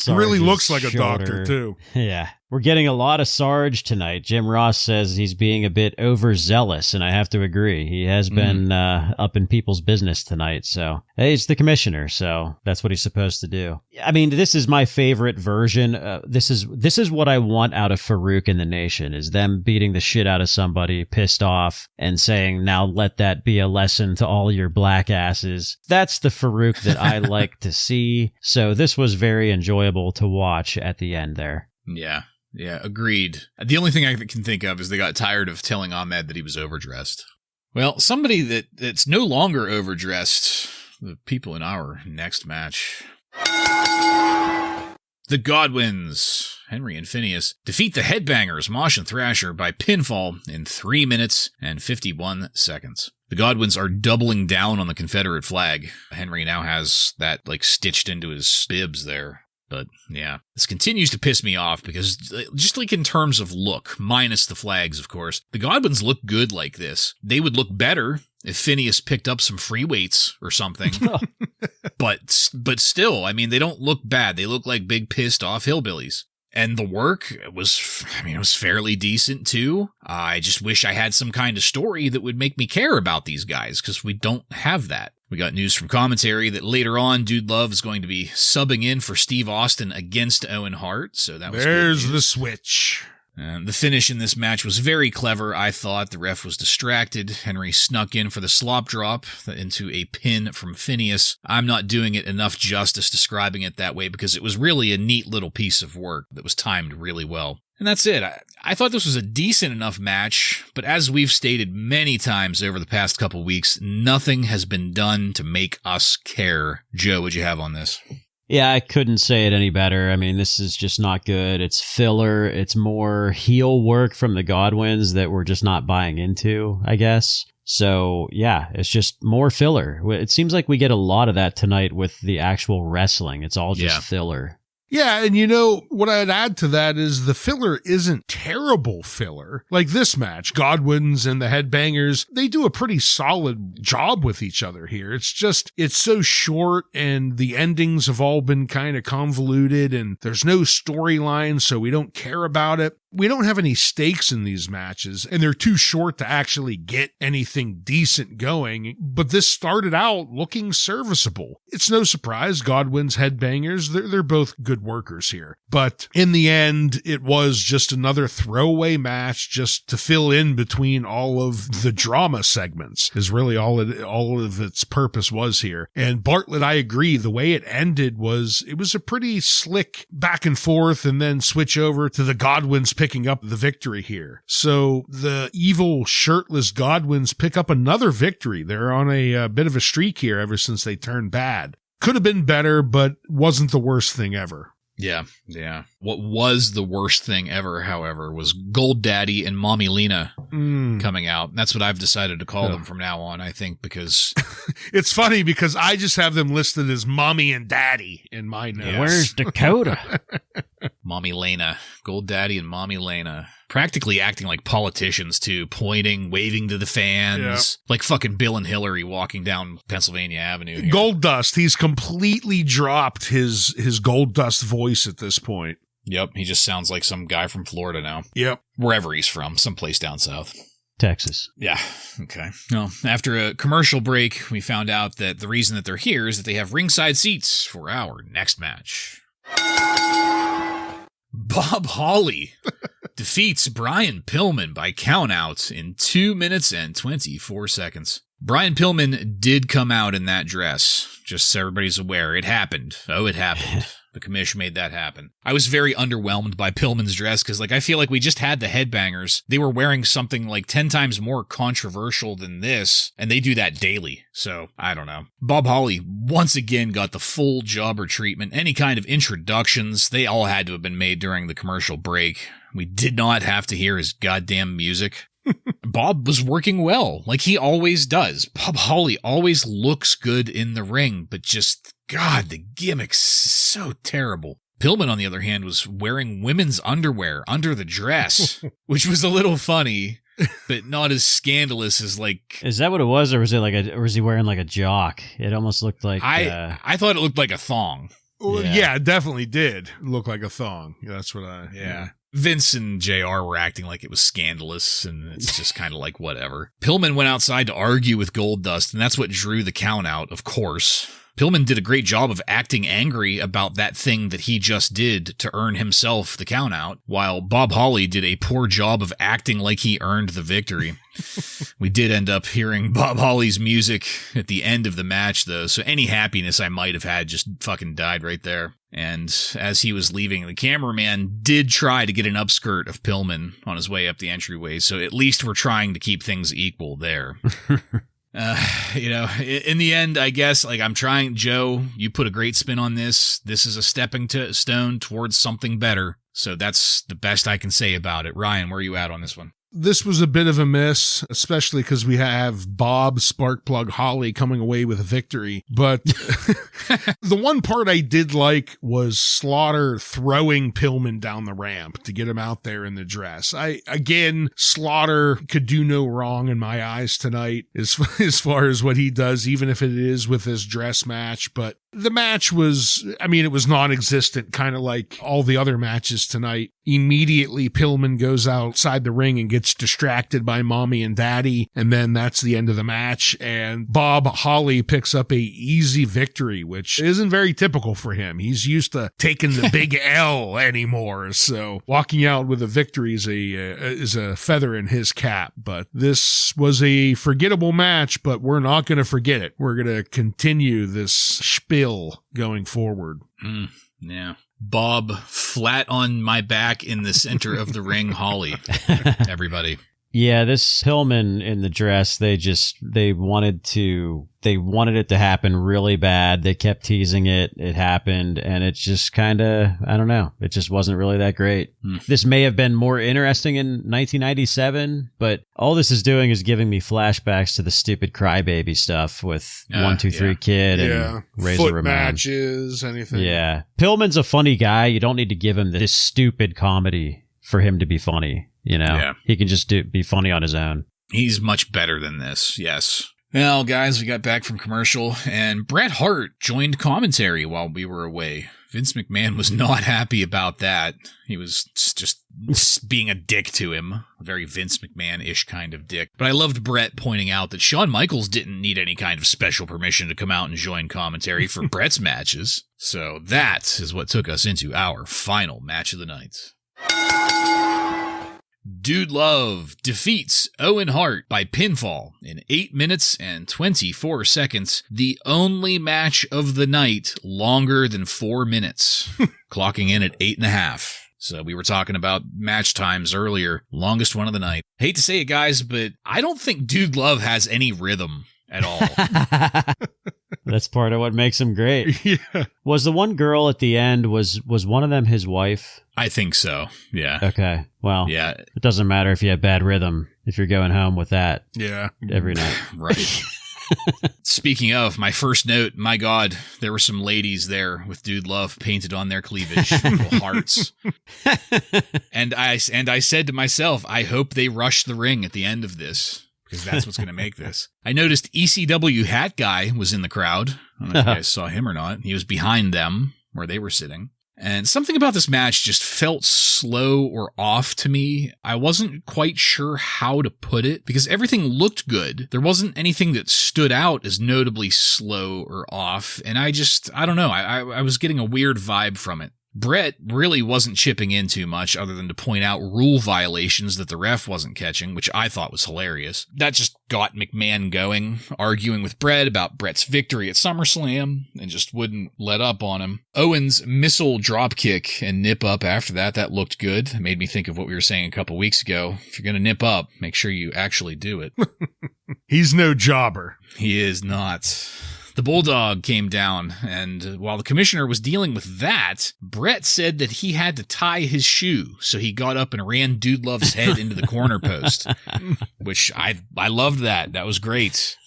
He really looks like shoulder. a doctor, too. Yeah. We're getting a lot of Sarge tonight. Jim Ross says he's being a bit overzealous, and I have to agree. He has been up in people's business tonight, so hey, he's the commissioner, so that's what he's supposed to do. I mean, this is my favorite version. This is what I want out of Farouk and the Nation, is them beating the shit out of somebody, pissed off, and saying, now let that be a lesson to all your black asses. That's the Farouk that I like to see, so this was very enjoyable to watch at the end there. Yeah. Yeah, agreed. The only thing I can think of is they got tired of telling Ahmed that he was overdressed. Well, somebody that's no longer overdressed, the people in our next match. The Godwins, Henry and Phineas, defeat the Headbangers, Mosh and Thrasher, by pinfall in 3 minutes and 51 seconds. The Godwins are doubling down on the Confederate flag. Henry now has that, stitched into his bibs there. But, yeah, this continues to piss me off because, just in terms of look, minus the flags, of course, the Godwins look good like this. They would look better if Phineas picked up some free weights or something. But still, they don't look bad. They look like big pissed off hillbillies. And the work was fairly decent too. I just wish I had some kind of story that would make me care about these guys, because we don't have that. We got news from commentary that later on, Dude Love is going to be subbing in for Steve Austin against Owen Hart, so that was There's the switch. The finish in this match was very clever, I thought. The ref was distracted. Henry snuck in for the slop drop into a pin from Phineas. I'm not doing it enough justice describing it that way because it was really a neat little piece of work that was timed really well. And that's it. I thought this was a decent enough match, but as we've stated many times over the past couple weeks, nothing has been done to make us care. Joe, what'd you have on this? Yeah, I couldn't say it any better. This is just not good. It's filler. It's more heel work from the Godwins that we're just not buying into, I guess. So, yeah, it's just more filler. It seems like we get a lot of that tonight with the actual wrestling. It's all just filler. Yeah, and what I'd add to that is the filler isn't terrible filler. Like this match, Godwins and the Headbangers, they do a pretty solid job with each other here. It's just, it's so short and the endings have all been kind of convoluted and there's no storyline, so we don't care about it. We don't have any stakes in these matches, and they're too short to actually get anything decent going, but this started out looking serviceable. It's no surprise, Godwin's Headbangers, they're both good workers here. But in the end, it was just another throwaway match just to fill in between all of the drama segments, is really all of its purpose was here. And Bartlett, I agree, the way it ended it was a pretty slick back and forth and then switch over to the Godwins picking up the victory here. So the evil shirtless Godwins pick up another victory. They're on a bit of a streak here ever since they turned bad. Could have been better, but wasn't the worst thing ever. Yeah. What was the worst thing ever, however, was Gold Daddy and Mommy Lena coming out. That's what I've decided to call them from now on, I think, because... It's funny because I just have them listed as Mommy and Daddy in my notes. Yes. Where's Dakota? Mommy Lena. Gold Daddy and Mommy Lena. Practically acting like politicians, too. Pointing, waving to the fans. Like fucking Bill and Hillary walking down Pennsylvania Avenue here. Gold Dust. He's completely dropped his Gold Dust voice at this point. Yep. He just sounds like some guy from Florida now. Yep. Wherever he's from. Someplace down south. Texas. Yeah. Okay. Well, after a commercial break, we found out that the reason that they're here is that they have ringside seats for our next match. Bob Holly defeats Brian Pillman by countout in 2 minutes and 24 seconds. Brian Pillman did come out in that dress, just so everybody's aware. It happened. Oh, it happened. The commish made that happen. I was very underwhelmed by Pillman's dress because, I feel like we just had the Headbangers. They were wearing something 10 times more controversial than this, and they do that daily. So, I don't know. Bob Holly once again got the full jobber treatment. Any kind of introductions, they all had to have been made during the commercial break. We did not have to hear his goddamn music. Bob was working well, like he always does. Bob Holly always looks good in the ring, but just, God, the gimmick's so terrible. Pillman, on the other hand, was wearing women's underwear under the dress, which was a little funny, but not as scandalous as Is that what it was, or was it or was he wearing a jock? It almost looked like... I thought it looked like a thong. Well, yeah, it definitely did look like a thong. That's what I... Yeah. Vince and JR were acting like it was scandalous, and it's just kind of whatever. Pillman went outside to argue with Gold Dust, and that's what drew the count out, of course. Pillman did a great job of acting angry about that thing that he just did to earn himself the countout, while Bob Holly did a poor job of acting like he earned the victory. We did end up hearing Bob Holly's music at the end of the match, though, so any happiness I might have had just fucking died right there. And as he was leaving, the cameraman did try to get an upskirt of Pillman on his way up the entryway, so at least we're trying to keep things equal there. In the end, I guess, I'm trying, Joe, you put a great spin on this. This is a stepping stone towards something better. So that's the best I can say about it. Ryan, where are you at on this one? This was a bit of a miss, especially because we have Bob Sparkplug Holly coming away with a victory. But the one part I did like was Slaughter throwing Pillman down the ramp to get him out there in the dress. Slaughter could do no wrong in my eyes tonight as far as what he does, even if it is with this dress match. But the match was, it was non-existent, kind of like all the other matches tonight. Immediately, Pillman goes outside the ring and gets distracted by Mommy and Daddy, and then that's the end of the match. And Bob Holly picks up a easy victory, which isn't very typical for him. He's used to taking the big L anymore, so walking out with a victory is a feather in his cap. But this was a forgettable match, but we're not going to forget it. We're going to continue this spiel going forward. Yeah. Bob flat on my back in the center of the ring, Holly. Everybody. Yeah, this Pillman in the dress, they wanted it to happen really bad. They kept teasing it. It happened, and it just kind of, I don't know. It just wasn't really that great. This may have been more interesting in 1997, but all this is doing is giving me flashbacks to the stupid Crybaby stuff with 1, 2, 3 Kid and Razor Foot Ramon. matches, anything. Yeah. Pillman's a funny guy. You don't need to give him this stupid comedy for him to be funny. He can just be funny on his own. He's much better than this, yes. Well, guys, we got back from commercial, and Bret Hart joined commentary while we were away. Vince McMahon was not happy about that. He was just being a dick to him. A very Vince McMahon-ish kind of dick. But I loved Bret pointing out that Shawn Michaels didn't need any kind of special permission to come out and join commentary for Bret's matches. So that is what took us into our final match of the night. Dude Love defeats Owen Hart by pinfall in 8 minutes and 24 seconds, the only match of the night longer than 4 minutes, clocking in at 8.5. So we were talking about match times earlier, longest one of the night. Hate to say it, guys, but I don't think Dude Love has any rhythm at all. That's part of what makes him great. Yeah. Was the one girl at the end, was one of them his wife? I think so, yeah. Okay, well, yeah. It doesn't matter if you have bad rhythm, if you're going home with that every night. Right. Speaking of, my first note, my God, there were some ladies there with Dude Love painted on their cleavage, little hearts. And I said to myself, I hope they rush the ring at the end of this, because that's what's going to make this. I noticed ECW Hat Guy was in the crowd. I don't know if you guys saw him or not. He was behind them where they were sitting. And something about this match just felt slow or off to me. I wasn't quite sure how to put it because everything looked good. There wasn't anything that stood out as notably slow or off. And I don't know. I was getting a weird vibe from it. Bret really wasn't chipping in too much other than to point out rule violations that the ref wasn't catching, which I thought was hilarious. That just got McMahon going, arguing with Bret about Bret's victory at SummerSlam, and just wouldn't let up on him. Owen's missile dropkick and nip up after that looked good. It made me think of what we were saying a couple weeks ago. If you're going to nip up, make sure you actually do it. He's no jobber. He is not. The Bulldog came down, and while the commissioner was dealing with that, Bret said that he had to tie his shoe, so he got up and ran Dude Love's head into the corner post, which I loved that. That was great.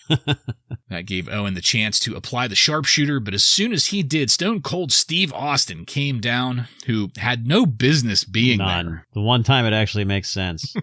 That gave Owen the chance to apply the sharpshooter, but as soon as he did, Stone Cold Steve Austin came down, who had no business being there. The one time it actually makes sense.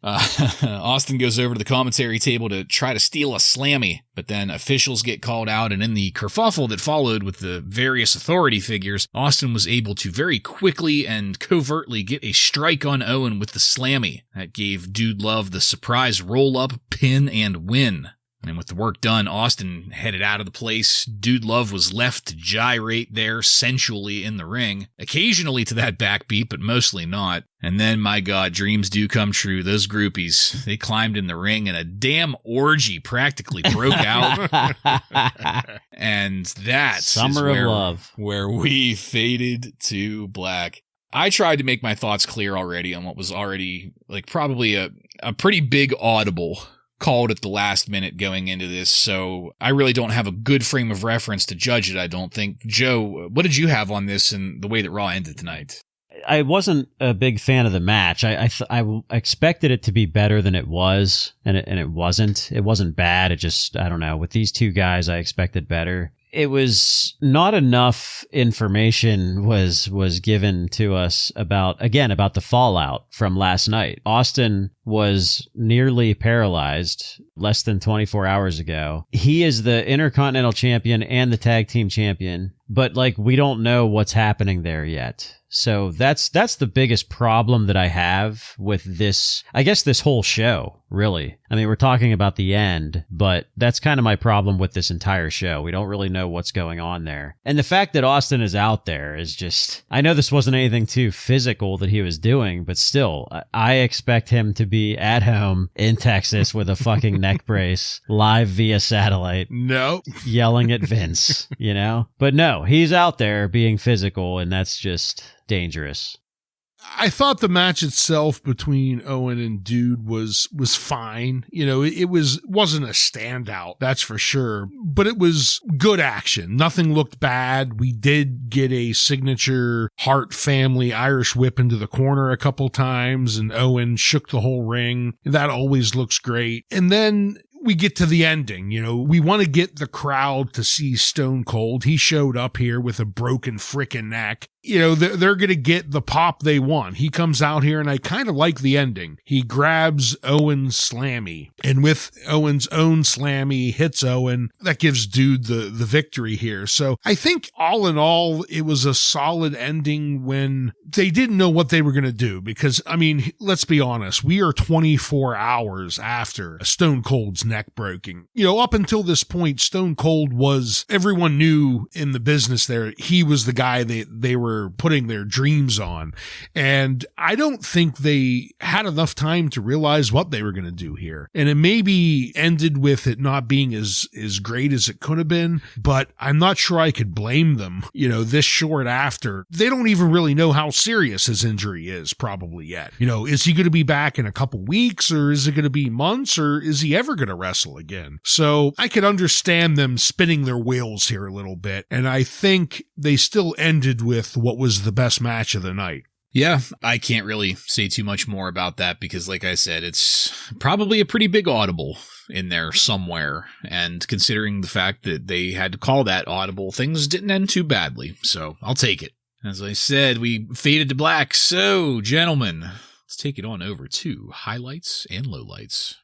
Austin goes over to the commentary table to try to steal a slammy, but then officials get called out, and in the kerfuffle that followed with the various authority figures, Austin was able to very quickly and covertly get a strike on Owen with the slammy. That gave Dude Love the surprise roll-up, pin, and win. And with the work done, Austin headed out of the place. Dude Love was left to gyrate there sensually in the ring, occasionally to that backbeat, but mostly not. And then, my God, dreams do come true. Those groupies, they climbed in the ring and a damn orgy practically broke out. And that's Summer of Love, where we faded to black. I tried to make my thoughts clear already on what was already like probably a pretty big audible called at the last minute going into this, so I really don't have a good frame of reference to judge it, I don't think. Joe, what did you have on this and the way that Raw ended tonight? I wasn't a big fan of the match. I expected it to be better than it was, and it wasn't. It wasn't bad. It just, I don't know. With these two guys, I expected better. It was not enough information was given to us about the fallout from last night. Austin was nearly paralyzed less than 24 hours ago. He is the Intercontinental Champion and the Tag Team Champion, but like we don't know what's happening there yet. So that's the biggest problem that I have with this, I guess this whole show, really. I mean, we're talking about the end, but that's kind of my problem with this entire show. We don't really know what's going on there. And the fact that Austin is out there is just, I know this wasn't anything too physical that he was doing, but still, I expect him to be at home in Texas with a fucking neck brace, live via satellite. No. Yelling at Vince, you know? But no, he's out there being physical, and that's just dangerous. I thought the match itself between Owen and Dude was fine. You know, it wasn't a standout, that's for sure, but it was good action. Nothing looked bad. We did get a signature Hart family Irish whip into the corner a couple times, and Owen shook the whole ring. That always looks great. And then we get to the ending. You know, we want to get the crowd to see Stone Cold. He showed up here with a broken frickin' neck. You know, they're going to get the pop they want. He comes out here, and I kind of like the ending. He grabs Owen's slammy, and with Owen's own slammy, hits Owen. That gives Dude the victory here. So I think all in all, it was a solid ending when they didn't know what they were going to do. Because, I mean, let's be honest, we are 24 hours after Stone Cold's neck breaking. You know, up until this point, Stone Cold was, everyone knew in the business there, he was the guy they were putting their dreams on. And I don't think they had enough time to realize what they were going to do here. And it maybe ended with it not being as great as it could have been, but I'm not sure I could blame them, you know, this short after. They don't even really know how serious his injury is probably yet. You know, is he going to be back in a couple weeks, or is it going to be months, or is he ever going to wrestle again? So I could understand them spinning their wheels here a little bit. And I think they still ended with what was the best match of the night. Yeah, I can't really say too much more about that because, like I said, it's probably a pretty big audible in there somewhere. And considering the fact that they had to call that audible, things didn't end too badly. So I'll take it. As I said, we faded to black. So, gentlemen, let's take it on over to highlights and lowlights.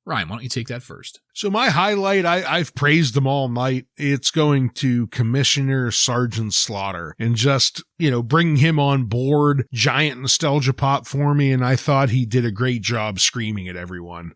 Ryan, why don't you take that first? So my highlight, I've praised them all night. It's going to Commissioner Sergeant Slaughter, and just, you know, bringing him on board, giant nostalgia pop for me, and I thought he did a great job screaming at everyone.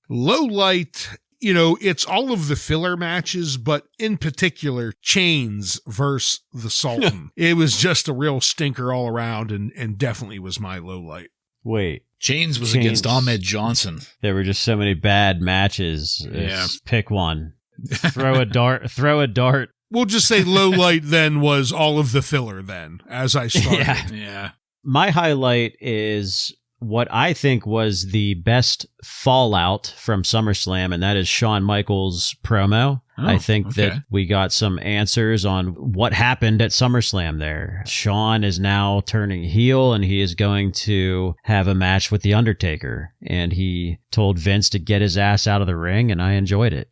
Low light, you know, it's all of the filler matches, but in particular, Chains versus the Sultan. It was just a real stinker all around, and definitely was my low light. Wait. Chains was against Ahmed Johnson. There were just so many bad matches. Yeah. Pick one. Throw a dart. We'll just say low light then was all of the filler then, as I started. Yeah. My highlight is what I think was the best fallout from SummerSlam, and that is Shawn Michaels' promo. I think that we got some answers on what happened at SummerSlam there. Shawn is now turning heel, and he is going to have a match with The Undertaker. And he told Vince to get his ass out of the ring, and I enjoyed it.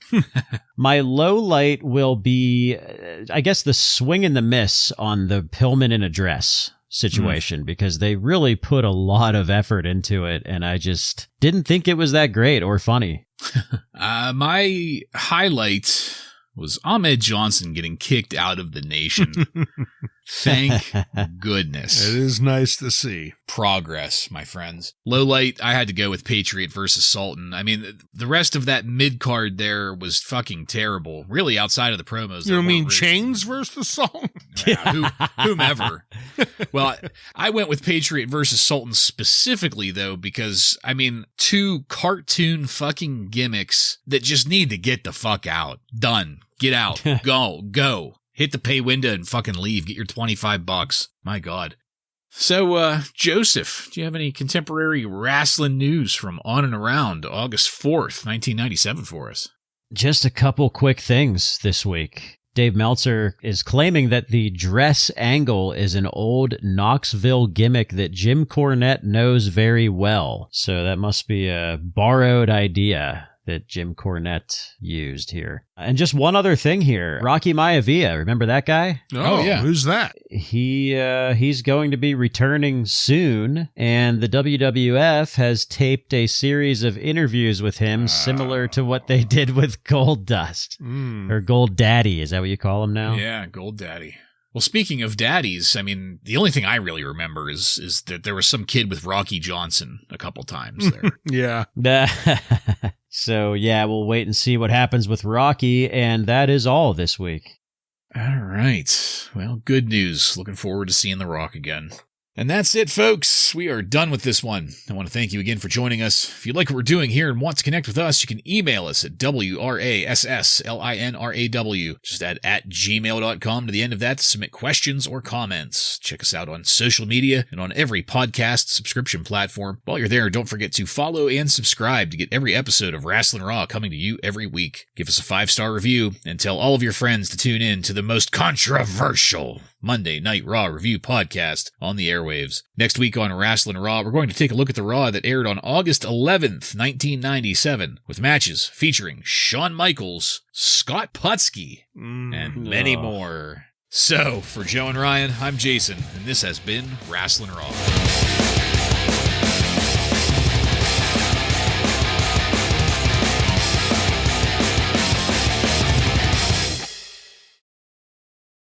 My low light will be, I guess, the swing and the miss on the Pillman in a dress situation, because they really put a lot of effort into it, and I just didn't think it was that great or funny. My highlight was Ahmed Johnson getting kicked out of the nation. Thank goodness. It is nice to see. Progress, my friends. Low light, I had to go with Patriot versus Sultan. I mean, the rest of that mid-card there was fucking terrible. Really, outside of the promos. You mean Chains versus Sultan? Yeah, whomever. Well, I went with Patriot versus Sultan specifically, though, because, I mean, two cartoon fucking gimmicks that just need to get the fuck out. Done. Get out. Go. Hit the pay window and fucking leave. Get your $25. My God. So, Joseph, do you have any contemporary wrestling news from on and around August 4th, 1997 for us? Just a couple quick things this week. Dave Meltzer is claiming that the dress angle is an old Knoxville gimmick that Jim Cornette knows very well. So that must be a borrowed idea that Jim Cornette used here. And just one other thing here. Rocky Maivia, remember that guy? Oh, yeah. Who's that? He's going to be returning soon, and the WWF has taped a series of interviews with him similar to what they did with Goldust. Or Gold Daddy, is that what you call him now? Yeah, Gold Daddy. Well, speaking of daddies, I mean, the only thing I really remember is that there was some kid with Rocky Johnson a couple times there. Yeah. So, yeah, we'll wait and see what happens with Rocky, and that is all this week. All right. Well, good news. Looking forward to seeing The Rock again. And that's it, folks. We are done with this one. I want to thank you again for joining us. If you like what we're doing here and want to connect with us, you can email us at WRASSLINRAW. Just add @gmail.com to the end of that to submit questions or comments. Check us out on social media and on every podcast subscription platform. While you're there, don't forget to follow and subscribe to get every episode of Wrasslin Raw coming to you every week. Give us a 5-star review and tell all of your friends to tune in to the most controversial Monday Night Raw review podcast on the airwaves. Next week on Wrasslin Raw, we're going to take a look at the Raw that aired on August 11th, 1997, with matches featuring Shawn Michaels, Scott Putski, and many more. So, for Joe and Ryan, I'm Jason, and this has been Wrasslin Raw.